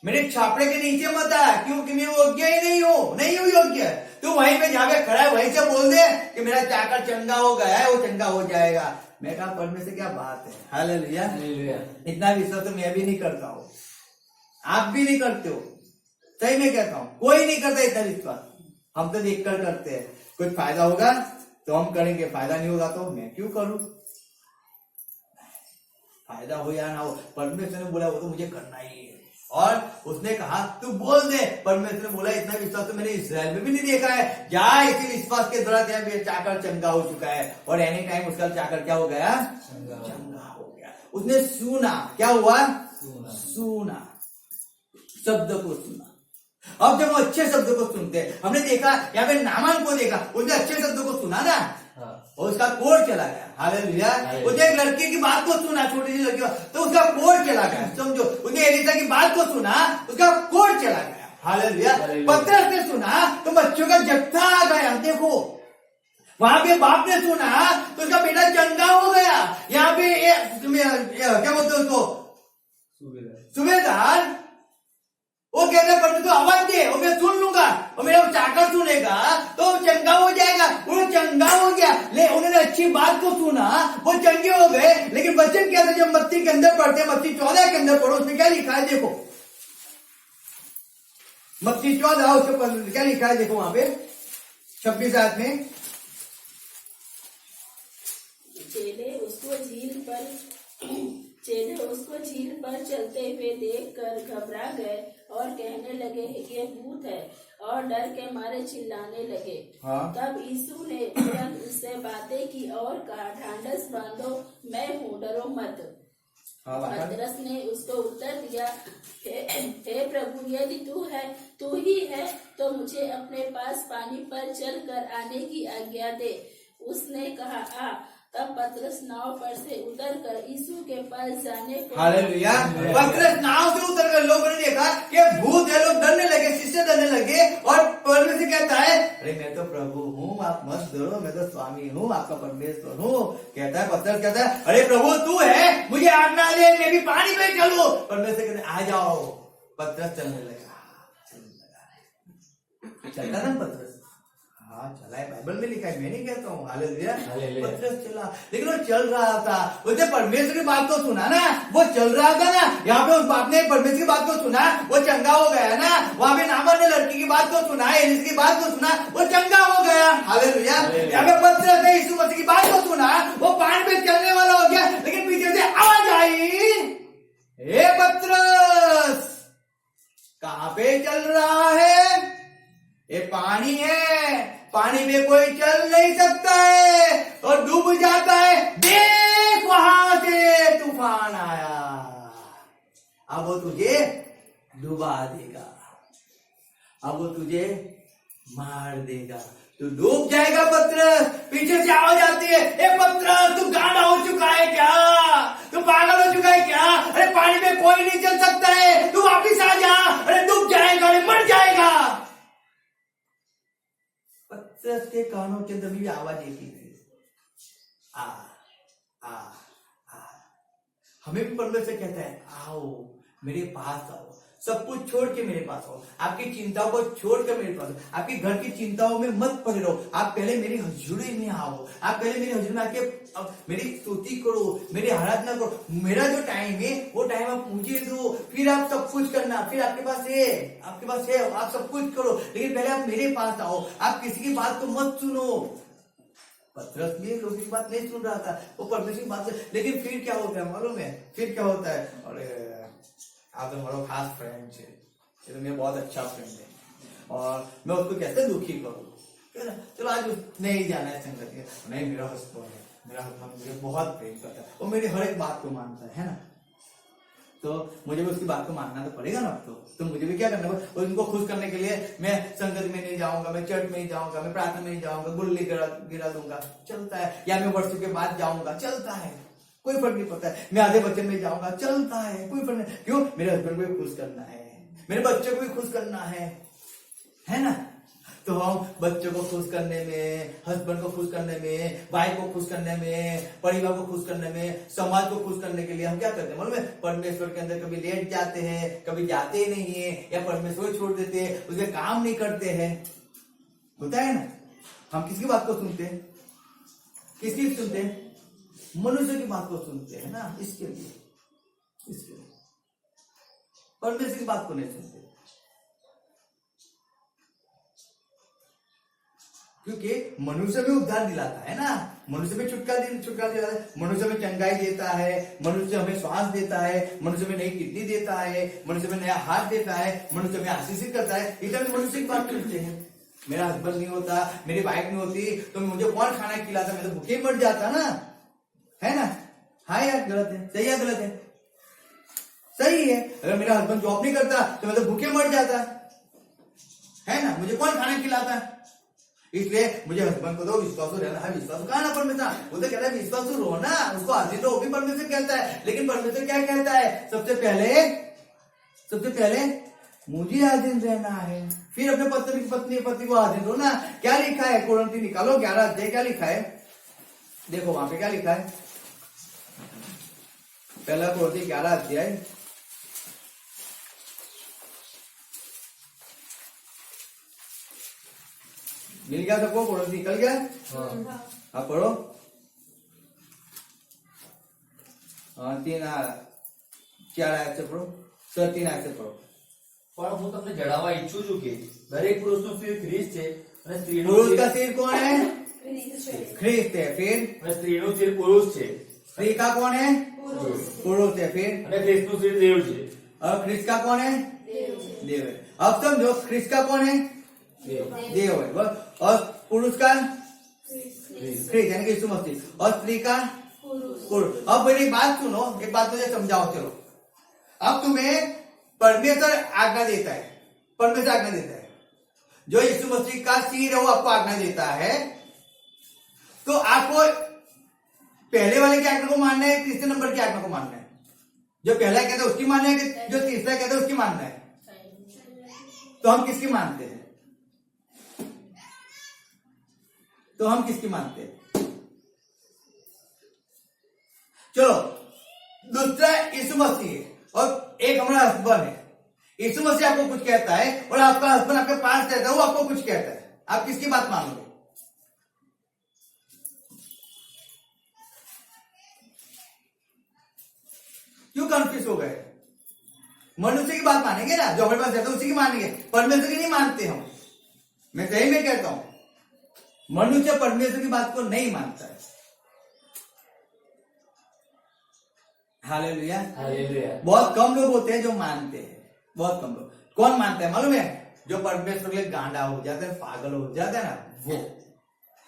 मेरे छापड़े के नीचे मत आ, क्योंकि मैं योग्य ही नहीं हूं योग्य। तू वहीं पे जाके खड़ा है, वहीं से बोल दे कि मेरा चाकर चंगा हो गया है, वो चंगा हो जाएगा। मैं कहा परमेश्वर क्या बात है। हालेलुया। इतना विश्वास तो मैं भी नहीं करता हूँ, आप भी नहीं करते हो। सही में कहता हूँ, कोई नहीं करता इतना विश्वास। हम तो देखकर करते हैं, कुछ फायदा होगा तो हम करेंगे, फायदा नहीं होगा तो मैं क्यों करूं। फायदा हो या ना हो, परमेश्वर ने बोला वो तो मुझे करना ही है। और उसने कहा तू बोल दे। परमेश्वर ने बोला इतना विश्वास तो मैंने इस्राएल में भी नहीं देखा है। जा, इसी विश्वास के द्वारा चाकर चंगा हो चुका है। और एनी टाइम उसका चाकर क्या हो गया? चंगा हो गया। उसने सुना, क्या हुआ? सुना, शब्द को सुना। अब जब वो अच्छे शब्द को सुनते, हमने देखा यहाँ पे नामान को देखा, उसने अच्छे शब्द को सुना ना, और उसका कोढ़ चला गया। हालेलुया। उसने एक लड़की की बात को सुना, छोटी सी लड़की, तो उसका कोढ़ चला गया। समझो, उसने एलिशा की बात को सुना, उसका कोढ़ चला गया। हालेलुया। पतरस ने सुना तो बच्चों का जत्था आ गया। देखो, वहां पे बाप ने सुना तो उसका बेटा चंगा हो गया। यहाँ पे क्या बोलते उसको, सुबेदार, वो कहते हैं परमेश्वर आवाज दे और मैं सुन लूंगा, और मेरा चाकर सुनेगा तो चंगा हो जाएगा। उन्हें चंगा हो गया, ले उन्होंने अच्छी बात को सुना, वो चंगे हो गए। लेकिन वचन क्या था, जब मत्ती के अंदर पढ़ते, मत्ती 14 के अंदर पढ़ो, उसमें क्या लिखा है देखो। मत्ती 14 उसके क्या लिखा है देखो, वहां पे 26 आयत में। चेले उसको झील पर चलते हुए देखकर घबरा गए और कहने लगे ये भूत है, और डर के मारे चिल्लाने लगे। तब यीशु ने तुरंत उससे बातें की और कहा, ढांढस बांधो, मैं हूँ, डरो मत। पतरस ने उसको उत्तर दिया, हे प्रभु, यदि तू ही है तो मुझे अपने पास पानी पर चलकर आने की आज्ञा दे। उसने कहा, आ। तब पतरस नाव पर से उतरकर यीशु के पास जाने को। हालेलुया। पतरस नाव से उतरकर, लोगों ने देखा कि भूत है, लोग डरने लगे, शिष्य डरने लगे। और परमेश्वर कहता है, अरे मैं तो प्रभु हूँ, आप मत डरो, मैं तो स्वामी हूँ, आपका परमेश्वर हूँ। कहता है पतरस, कहता है अरे प्रभु तू है, मुझे आज्ञा दे, मैं भी पानी में चलूं। परमेश्वर कहते आ जाओ। पतरस चलने लगा, चलता ना पतरस। हाँ चला है, बाइबल में लिखा है, मैं नहीं कहता हूँ। हालेलुया। पतरस चला, लेकिन वो चल रहा था। उसने परमेश्वर की बात को सुना ना, वो चल रहा था ना। यहाँ पे उस बाप ने परमेश्वर की बात को सुना, वो चंगा हो गया ना। वहां पे नामान ने लड़की की बात को सुना, एलिशा की बात को सुना, वो चंगा हो गया। हालेलुया। यहाँ पे पतरस ने यीशु मसीह की बात को सुना, वो पानी पे चलने वाला हो गया। लेकिन पीछे से आवाज आई, हे पतरस, कहाँ पे चल रहा है? ये पानी है, पानी में कोई चल नहीं सकता है और डूब जाता है। देख वहां से तूफान आया, अब वो तुझे डुबा देगा, अब वो तुझे मार देगा। तो डूब जाएगा पत्रस। पीछे से आवाज आती है, ए पत्रस तू गांडा हो चुका है क्या? तू पागल हो चुका है क्या? अरे पानी में कोई नहीं चल सकता है, तू वापिस आ जा, अरे डूब जाएगा, अरे मर जाएगा। पत्रस के कानों के अंदर भी आवाज एक ही थी, आ आ आ। हमें भी परमेश्वर कहता है, आओ मेरे पास आओ, सब कुछ छोड़ के मेरे पास आओ, आपकी चिंताओं को छोड़कर मेरे पास आओ, आपकी घर की चिंताओं में मत पड़े रहो, आप पहले मेरी हजूरी में आओ, आप पहले मेरी हजूरी में आके मेरी स्तुति करो, मेरी आराधना करो। मेरा जो टाइम है वो टाइम आप मुझे दो, फिर आप सब कुछ करना, फिर आपके पास है, आप सब कुछ करो, लेकिन पहले आप मेरे पास आओ। आप किसी की बात को मत सुनो। पत्रस भी लोगों की बात नहीं सुन रहा था, वो परमेश्वर की बात, लेकिन फिर क्या होता है मालूम है? फिर क्या होता है? अरे आप तो हमारा खास फ्रेंड है, ये तो मेरा बहुत अच्छा फ्रेंड है और मैं उसको कैसे दुखी करूं? चलो आज नहीं जाना है संगत के। नहीं, मेरा हस्बैंड है, मेरा हस्बैंड मुझे बहुत प्रेम करता है, वो मेरी हर एक बात को मानता है ना, तो मुझे भी उसकी बात को मानना तो पड़ेगा ना। तो मुझे भी क्या करना पड़ेगा? उनको खुश करने के लिए मैं संगत में नहीं जाऊंगा, मैं चर्च में नहीं जाऊंगा, मैं प्रार्थना में नहीं जाऊंगा, गुल्ली गिरा दूंगा, चलता है। या मैं वर्षों के बाद जाऊंगा, चलता है, कोई फर्क नहीं पड़ता है। मैं आधे बच्चे में जाऊंगा, चलता है, कोई फर्क नहीं। क्यों? मेरे हस्बैंड को भी खुश करना है, मेरे बच्चों को भी खुश करना है ना। तो हम बच्चों को खुश करने में, हस्बैंड को खुश करने में, भाई को खुश करने में, परिवार को खुश करने में, समाज को खुश करने के लिए हम क्या करते हैं मालूम है? परमेश्वर के अंदर कभी लेट जाते हैं, कभी जाते ही नहीं है, या परमेश्वर छोड़ देते हैं, उसके काम नहीं करते हैं। होता है ना। हम किसकी बात को सुनते हैं? किसकी सुनते हैं? मनुष्य की बात को सुनते हैं ना। इसके लिए परमेश्वर की बात को नहीं सुनते, क्योंकि मनुष्य में उद्धार दिलाता है ना, मनुष्य में छुटकारा दिलाता है, मनुष्य में चंगाई देता है, मनुष्य हमें श्वास देता है, मनुष्य में नई किडनी देता है, मनुष्य में नया हाथ देता है, मनुष्य में आशीषित करता है। इधर मनुष्य की बात करते हैं। मेरा हस्बैंड नहीं होता, मेरी वाइफ नहीं होती तो मुझे कौन खाना खिलाता? मैं तो भूखे मर जाता ना, है ना। हाँ यार, गलत है? सही है गलत है? सही है। अगर मेरा हस्बैंड जॉब नहीं करता तो मैं तो भूखे मर जाता, है ना। मुझे कौन खाना खिलाता? इसलिए मुझे हस्बैंड को तो विश्वासु रहना है। विश्वासु कहा ना परमेश्वर, वो तो कहता है विश्वासु रहो ना, उसको आदि तो वो भी परमेश्वर कहता है। लेकिन परमेश्वर क्या कहता है? सबसे पहले मुझे आधीन रहना है, फिर अपने पति को आधीन रहो ना। क्या लिखा है? कुरिन्थी निकालो 11 अध्याय, क्या लिखा है? देखो वहां पे क्या लिखा है। पहला कुरिन्थी 11 अध्याय, मिल गया सबको? कुरिन्थी निकल गया? हाँ पढ़ो। 4 आयत से पढ़ो, 3 आयत से पढ़ो। પણ હું તમને જણાવવા ઈચ્છું છું કે દરેક પુરુષનો સિર ખ્રિસ્ત છે અને સ્ત્રીનો पुरुष સિર का सिर कौन है? ख्रिस्त है। फिर અને સ્ત્રીનું સિર પુરુષ છે स्त्री का कौन है? पुरुष है। फिर અને ખ્રિસ્તનું સિર દેવ છે। और ख्रिस्त का कौन है? देव है। अब समझो, ख्रिस्त का कौन है? देव है। बस। और पुरुष का ख्रिस्त यानी कि यीशु मसीह, और स्त्री का पुरुष। अब मेरी बात सुनो, एक बात मुझे समझाओ। चलो, अब तुम्हें परमेश्वर आज्ञा देता है, परमेश्वर आज्ञा देता है, जो यीशु मसीह का सिर है वो आपको आज्ञा देता है, तो आपको पहले वाले की आज्ञा को मानना है, तीसरे नंबर की आज्ञा को मानना है? जो पहला कहता है उसकी मानना है कि जो तीसरा कहता है उसकी मानना है? तो हम किसकी मानते हैं? चलो, दूसरा यीशु मसीह है और एक हमारा हस्बैंड है। यीशु मसीह आपको कुछ कहता है और आपका हस्बैंड आपके पास रहता है, वो आपको कुछ कहता है, आप किसकी बात मानोगे? क्यों कंफ्यूज हो गए? मनुष्य की बात मानेंगे ना, जो हमारे पास रहता है उसी की मानेंगे, परमेश्वर की नहीं मानते हम। मैं सही में कहता हूं, मनुष्य परमेश्वर की बात को नहीं मानता है। हालेलुया। હાલેલુયા। बहुत कम लोग होते हैं जो मानते हैं, बहुत कम लोग। कौन मानता है मालूम है? जो परमेश्वर के लिए गांडा हो जाता है, पागल हो जाता है ना, वो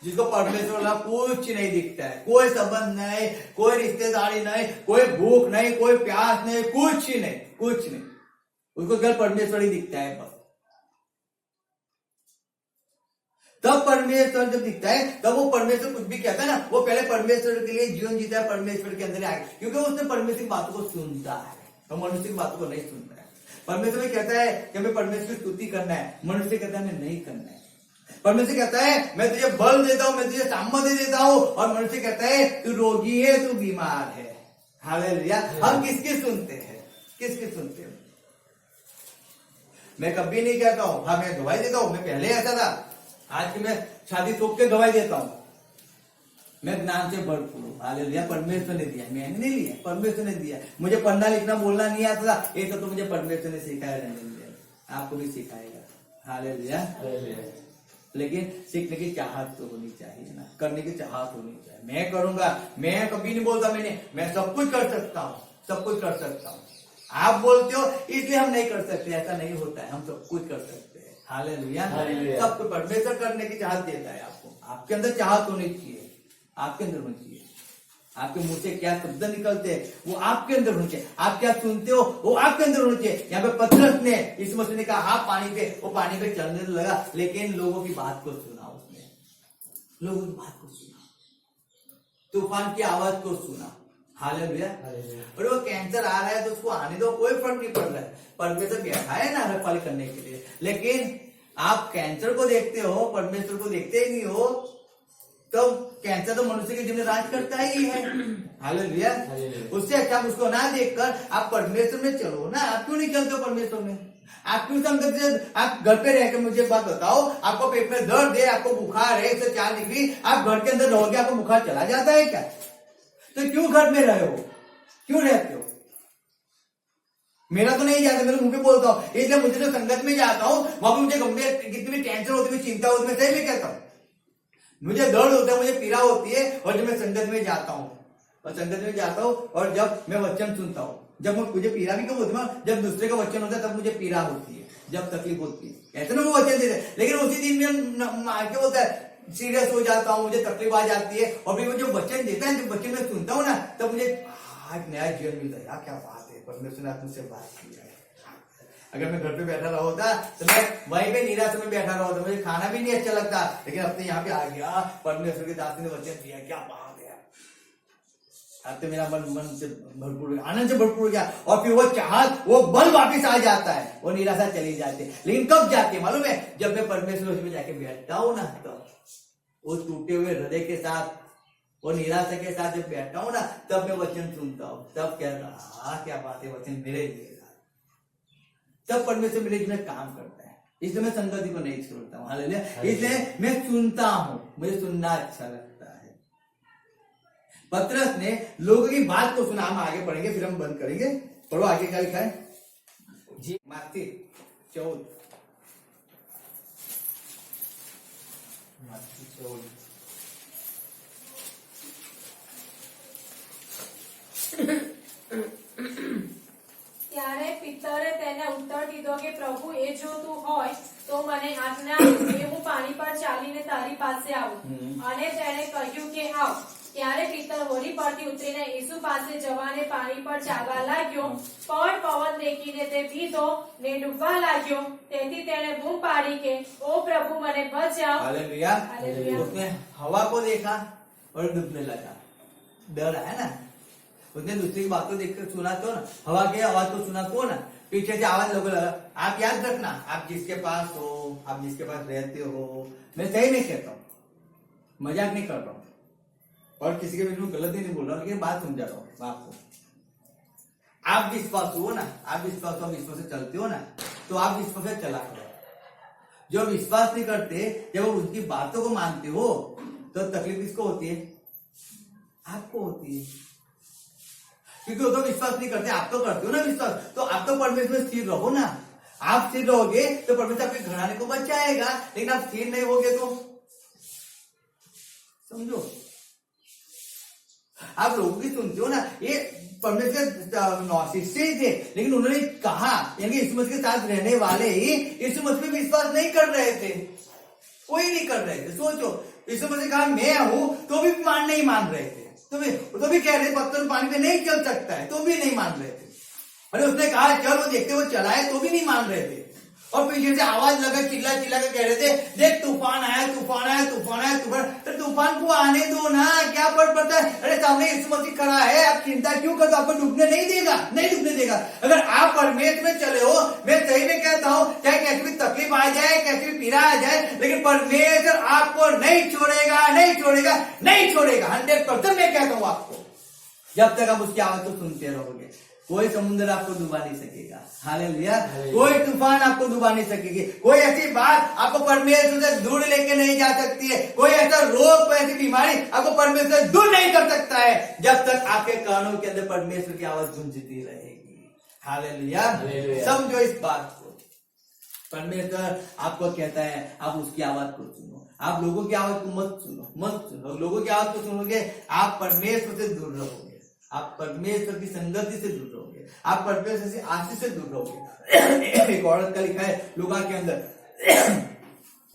जिसको परमेश्वर वाला कुछ नहीं दिखता है, कोई संबंध नहीं, कोई रिश्तेदारी नहीं, कोई भूख नहीं, कोई प्यास नहीं, कुछ नहीं, उसको केवल परमेश्वर ही दिखता है बस। तब परमेश्वर जब दिखता है तब वो परमेश्वर कुछ भी कहता है ना, वो पहले परमेश्वर के लिए जीवन जीता है, परमेश्वर के अंदर आए, क्योंकि उसने परमेश्वर की बातों को सुनता है, तो मनुष्य की बातों को नहीं सुनता है। परमेश्वर में कहता है कि हमें परमेश्वर की स्तुति करना है, मनुष्य कहता है हमें नहीं करना है। परमेश्वर कहता है मैं तुझे बल देता हूं, मैं तुझे सामर्थ्य देता हूं, और मनुष्य कहता है तू रोगी है, तू बीमार है। हालेलुया। हम किसकी सुनते हैं, किसकी सुनते हैं? मैं कभी नहीं कहता हूं, हाँ मैं गवाही देता हूं, मैं पहले ऐसा था, आज की मैं शादी ठोक के गवाही देता हूं, मैं ज्ञान से भरपूर हूं। हालेलुया। परमेश्वर ने दिया, मैंने नहीं लिया, परमेश्वर ने दिया। मुझे पढ़ना लिखना बोलना नहीं आता था, ये तो मुझे परमेश्वर ने सिखाया, आपको भी सिखाएगा। हालेलुया। लेकिन सीखने की चाहत तो होनी चाहिए ना, करने की चाहत होनी चाहिए। मैं करूंगा, मैं कभी नहीं बोलता मैं सब कुछ कर सकता हूँ, सब कुछ कर सकता हूँ। आप बोलते हो इसलिए हम नहीं कर सकते, ऐसा नहीं होता है, हम सब कुछ कर सकते हैं। हालेलुया। सब कुछ परमेश्वर करने की चाहत देता है आपको, आपके अंदर चाहत होनी चाहिए, आपके अंदर होनी चाहिए। आपके मुंह से क्या शब्द निकलते हैं वो आपके अंदर होने चाहिए, आप क्या सुनते हो वो आपके अंदर होने चाहिए। यहाँ पे पतरस ने इस मसीह ने कहा आप पानी पे, वो पानी पे चलने लगा, लेकिन लोगों की बात को सुना उसने, लोगों की बात को सुना, तूफान की आवाज को सुना। हालेलुया। और वो कैंसर आ रहा है तो उसको आने दो, कोई फर्क नहीं पड़ रहा है, परमेश्वर बैठा है ना रखवाली करने के लिए। लेकिन आप कैंसर को देखते हो, परमेश्वर को देखते ही नहीं हो, तो कैंसर तो मनुष्य के जीवन में राज करता ही है। हालेलुया। उससे अच्छा आप उसको ना देखकर आप परमेश्वर में चलो ना। आप क्यों नहीं चलते हो परमेश्वर में? आप क्यों संगत से, आप घर पे रहकर मुझे एक बात बताओ, आपको पेट में दर्द है, आपको बुखार है 104 डिग्री, आप घर के अंदर रहोगे, आपको बुखार चला जाता है क्या? तो क्यों घर में रहे हो, क्यों रहते हो? मेरा तो नहीं जाता, मेरे मुंह पे बोलता हूँ, इसलिए मुझे तो संगत में जाता हूँ, वहां पर मुझे गंभीर कितनी भी टेंशन होती है, चिंता होती है, मैं सही में कहता हूँ, मुझे दर्द होता है, मुझे पीड़ा होती है। और जब मैं संगत में जाता हूँ, और संगत में जाता हूँ, और जब मैं वचन सुनता हूँ, जब मुझे पीड़ा भी क्यों होती है, जब दूसरे का वचन होता है तब मुझे पीड़ा होती है, जब तकलीफ होती है, ऐसे ना वो वचन देते हैं। लेकिन उसी दिन में क्या होता है, सीरियस हो जाता हूँ, मुझे तकलीफ आ जाती है, और फिर वो जो वचन देता है, जब वचन में सुनता हूँ ना, तब मुझे आज नया जीवन मिलता है। यार क्या बात है, परमेश्वर ने मुझसे बात की है। अगर मैं घर पे बैठा रहा होता तो मैं वहीं पे निराश में बैठा रहा होता, मुझे खाना भी नहीं अच्छा लगता, लेकिन अब तो यहाँ पे आ गया, परमेश्वर के दास ने वचन दिया, क्या बात है। अब तो मेरा मन से भरपूर, आनंद से भरपूर हो गया, और फिर वो चाहत, वो बल वापिस आ जाता है, वो निराशा चली जाती है। लेकिन कब जाती है मालूम है? जब मैं परमेश्वर में जाके बैठता हूँ ना, तो वो टूटे हुए हृदय के साथ, वो निराशा के साथ जब बैठता हूँ ना, तब मैं वचन सुनता हूँ, तब कहता क्या बात है, वचन मेरे लिए, तब परमेश्वर मेरे जीवन में काम करता है। इसलिए मैं संगति को नहीं छोड़ता हूँ। हालेलुया। इसलिए मैं सुनता हूँ, मुझे सुनना अच्छा लगता है। पतरस ने लोगों की बात को सुना। हम आगे पढ़ेंगे, फिर हम बंद करेंगे। पढ़ो आगे क्या लिखा है जी, माती 14। ત્યારે પિતરે તેને ઉત્તર દીધો કે પ્રભુ એ જો તું હોય તો મને આજ્ઞા આપ કે હું પાણી પર ચાલીને તારી પાસે આવું. અને તેણે કહ્યું કે આવ. ત્યારે પિતર હોડી પરથી ઉતરીને યેસુ પાસે જવાને પાણી પર ચાલવા लाग्યો, પણ પવન દેખીને તે ભીતો ને ડૂબવા लाग्યો. તેથી તેણે બૂમ પાડી કે ओ प्रभु મને બચાવ. हालेलुया। हालेलुया। उसने हवा को देखा और डूबने लगा, डर है ना। उसने दूसरी की बात को देखकर सुना तो ना, हवा की आवाज को सुना तो ना, पीछे से आवाज लोगों लगा। आप याद रखना, आप जिसके पास हो, आप जिसके पास रहते हो, मैं सही नहीं कहता हूँ, मजाक नहीं कर रहा हूँ, और किसी के बीच में गलत ही नहीं बोल रहा हूँ, लेकिन बात समझा रहा हूँ आपको। आप विश्वास हो ना, आप विश्वास से चलते हो ना, तो आप विश्वास से चला करो। जो विश्वास नहीं करते, जब उनकी बातों को मानते हो, तो तकलीफ किसको होती है? आपको होती है, क्योंकि वो तो विश्वास नहीं करते, आप तो करते हो ना विश्वास। तो आप तो परमेश्वर में स्थिर रहो ना। आप स्थिर रहोगे तो परमेश्वर आपके घराने को बचाएगा। लेकिन आप स्थिर नहीं होगे तो समझो, आप लोगों की सुनते हो ना, ये परमेश्वर शिष्य ही थे, लेकिन उन्होंने कहा, यानी यीशु मसीह के साथ रहने वाले ही यीशु मसीह में विश्वास नहीं कर रहे थे, कोई नहीं कर रहे थे। सोचो, यीशु मसीह कहा मैं हूं, तो भी नहीं मान रहे थे, तो भी कह रहे पत्थर पानी पे नहीं चल सकता है, तो भी नहीं मान रहे थे। अरे उसने कहा चल, वो देखते वो चलाए, तो भी नहीं मान रहे थे। और पीछे से आवाज लगा, चिल्ला चिल्ला के कह रहे थे, देख तूफान आया, तूफान आया, तूफान आया, तूफान। तो तूफान को आने दो ना, क्या फर्क पड़ता है? अरे सामने यीशु मसीह खड़ा है, आप चिंता क्यों करते हो? आपको डूबने नहीं देगा, नहीं डूबने देगा। अगर आप परमेश्वर में चले हो, मैं सही में कहता हूं, चाहे कैसी भी तकलीफ आ जाए, कैसी भी पीड़ा आ जाए, लेकिन परमेश्वर आपको नहीं छोड़ेगा, नहीं छोड़ेगा, नहीं छोड़ेगा। 100% मैं कहता हूं आपको, जब तक आप उसकी आवाज को सुनते रहोगे। कोई समुद्र आपको डुबा नहीं सकेगा, हालेलुया। कोई तूफान आपको डुबा नहीं सकेगी, कोई ऐसी बात आपको परमेश्वर से दूर लेके नहीं जा सकती है, कोई ऐसा रोग, कोई ऐसी बीमारी आपको परमेश्वर से दूर नहीं कर सकता है, जब तक आपके कानों के अंदर परमेश्वर की आवाज गूंजती रहेगी, हालेलुया। समझो इस बात को, परमेश्वर आपको कहता है आप उसकी आवाज को सुनो, आप लोगों की आवाज को मत सुनो, मत सुनो। लोगों की आवाज को सुनोगे, आप परमेश्वर से दूर रहोगे, आप परमेश्वर की संगति से दूर रहोगे, आप परमेश्वर से आशीष से दूर रहोगे। एक औरत का लिखा है लूका के अंदर,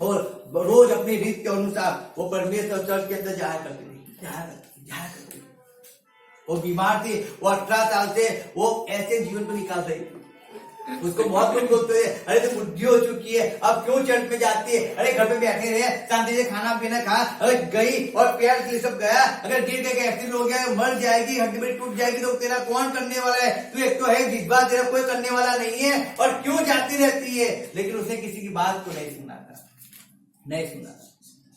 और रोज अपनी रीत के अनुसार वो परमेश्वर चर्च के अंदर जाया करती थी। वो बीमार थी, वो 18 साल से वो ऐसे जीवन को निकाल रही थी। उसको बहुत लोग बोलते थे, अरे तो बुद्धि हो चुकी है, अब क्यों चर्च में जाती है? अरे घर पे बैठे रहे, शांति से खाना पीना खा। अगर गई और पैर से सब गया, अगर गिर के एक्सीडेंट हो गया, मर जाएगी, हड्डी बड़ी टूट जाएगी, तो तेरा कौन करने वाला है? तू एक तो है विधवा, तेरा कोई करने वाला नहीं है, और क्यों जाती रहती है? लेकिन उसने किसी की बात को नहीं सुना था, नहीं सुना था।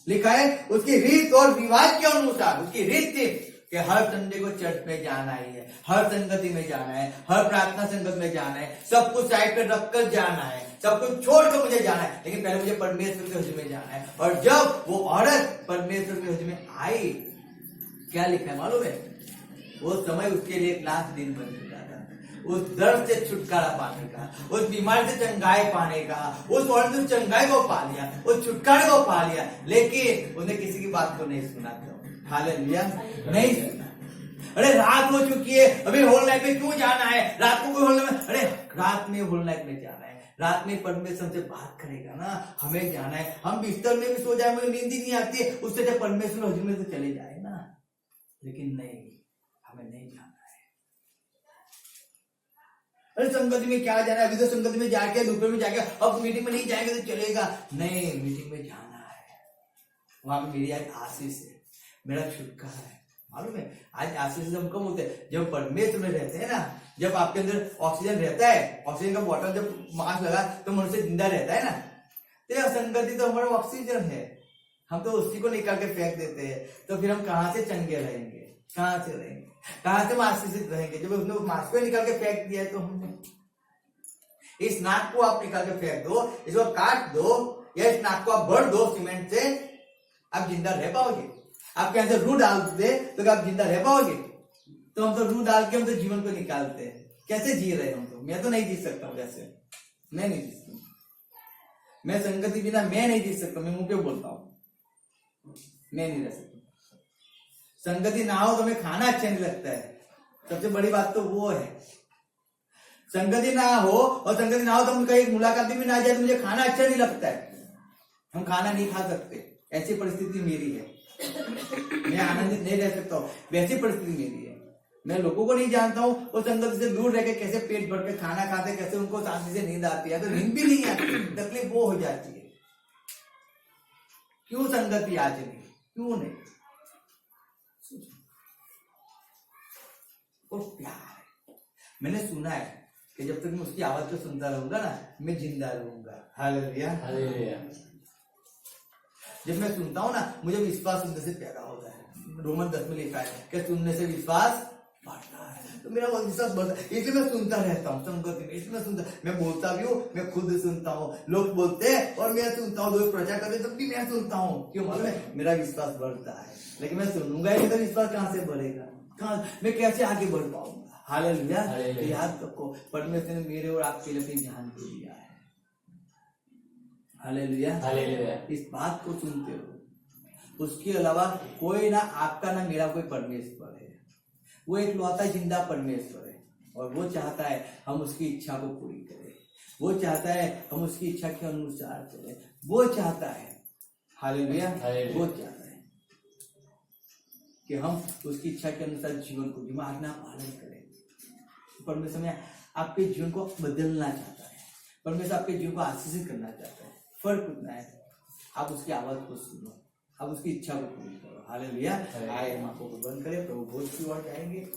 लिखा है उसकी रीत और रिवाज के अनुसार, उसकी रीत थी कि हर संडे को चर्च में जाना ही है, हर संगति में जाना है, हर प्रार्थना संगत में जाना है, सब कुछ साइड पे रखकर जाना है, सब कुछ छोड़कर मुझे जाना है, लेकिन पहले मुझे परमेश्वर के हुजूर में जाना है। और जब वो औरत परमेश्वर के हुजूर में आई, क्या लिखा है मालूम है? वो समय उसके लिए एक लास्ट दिन बन चुका था। उस दर्द से छुटकारा पाने का, उस बीमारी से चंगाई पाने का, उस औरत ने चंगाई को पा लिया, उस छुटकारे को पा लिया, लेकिन उसने किसी की बात को नहीं सुना था। हालेलुया, नहीं सुना। अरे रात हो चुकी है, अभी होल नाइट में क्यों जाना है? रात को कोई होल नाइट में, अरे रात में होल नाइट में जाना है, रात में परमेश्वर से बात करेगा ना, हमें जाना है। हम बिस्तर में भी सो जाए, मुझे नींद ही नहीं आती है, उससे जब परमेश्वर हुजूर में तो चले जाए ना, लेकिन नहीं, हमें नहीं जाना है। अरे संगति में क्या जाना है? अभी तो संगति में जाके, दोपहर में जाके, अब मीटिंग में नहीं जाएंगे तो चलेगा? नहीं, मीटिंग में जाना है। वहां पे मेरी आज आशीष है, मेरा छुटकारा है। मालूम है आज आशीष हम कब होते हैं? जब परमेश्वर में रहते हैं ना, जब आपके अंदर ऑक्सीजन रहता है, ऑक्सीजन का बॉटल जब मास्क लगा तो मनुष्य जिंदा रहता है ना। तो संगति तो हमारा ऑक्सीजन है, हम तो उसी को निकाल के फेंक देते हैं, तो फिर हम कहाँ से चंगे रहेंगे? कहाँ से रहेंगे? कहाँ से हम आशीषित रहेंगे? जब उसने मास्क को निकाल के फेंक दिया है तो हमने, इस नाक को आप निकाल के फेंक दो, इसको काट दो, या इस नाक को आप भर दो सीमेंट से, आप जिंदा रह पाओगे? आपके अंदर रूह डाल दे तो क्या आप जिंदा रह पाओगे? तो हम तो रूह डाल के हम तो जीवन को निकालते हैं। कैसे जी रहे हम तो? मैं तो नहीं जी सकता हूँ, वैसे मैं नहीं जी सकता, मैं संगति बिना मैं नहीं जी सकता, मैं मुंह पे बोलता हूँ, मैं नहीं रह सकता। संगति ना हो तो हमें खाना अच्छा नहीं लगता है, सबसे बड़ी बात तो वो है। संगति ना हो, और संगति ना हो तो उनका एक मुलाकात भी ना जाए तो मुझे खाना अच्छा नहीं लगता है, हम खाना नहीं खा सकते, ऐसी परिस्थिति मेरी है। मैं आनंदित नहीं रह सकता हूँ, वैसी परिस्थिति मेरी है। मैं लोगों को नहीं जानता हूँ, वो संगति से दूर रह के कैसे पेट भर के खाना खाते, कैसे उनको शांति से नींद आती है, तो नींद भी नहीं आती, तकलीफ वो हो जाती है। क्यों संगति आज नहीं? क्यों नहीं? वो प्यार है। मैंने सुना है कि जब तक मैं उसकी आवाज को सुनता रहूंगा ना, मैं जिंदा रहूंगा। Hallelujah, hallelujah. जब मैं सुनता हूँ ना, मुझे विश्वास सुनने से पैदा होता है। रोमन 10 में लिखा है कि सुनने से विश्वास बढ़ता है, तो मेरा विश्वास बढ़ता है, इसलिए मैं सुनता रहता हूँ संगति में, इसलिए मैं सुनता, मैं बोलता भी हूँ, मैं खुद सुनता हूँ, लोग बोलते हैं और मैं सुनता हूँ, लोग प्रचार करते तब भी मैं सुनता हूँ। क्यों मालूम है? मेरा विश्वास बढ़ता है, लेकिन मैं सुनूंगा ही तो विश्वास कहाँ से बढ़ेगा? कहाँ मैं कैसे आगे बढ़ पाऊंगा? हालेलुया। याद रखो, परमेश्वर ने मेरे और आपके लिए अपनी जान को दिया है। Hallelujah, hallelujah. इस बात को सुनते हो, उसके अलावा कोई ना आपका ना मेरा कोई परमेश्वर है, वो एक लौता जिंदा परमेश्वर है, और वो चाहता है हम उसकी इच्छा को पूरी करें, वो चाहता है हम उसकी इच्छा के अनुसार चले, वो चाहता है, हालेलुया, वो चाहता है कि हम उसकी इच्छा के अनुसार जीवन को, दिमाग ना पालन करें। परमेश्वर में आपके जीवन को बदलना चाहता है, परमेश्वर आपके जीवन को आशीषित करना चाहता है। फर्क उतना है, आप उसकी आवाज को सुनो, आप उसकी इच्छा को पूरी करो। हालेलुया। आए हम आंखों को बंद करें, प्रभु भोज की ओर जाएंगे।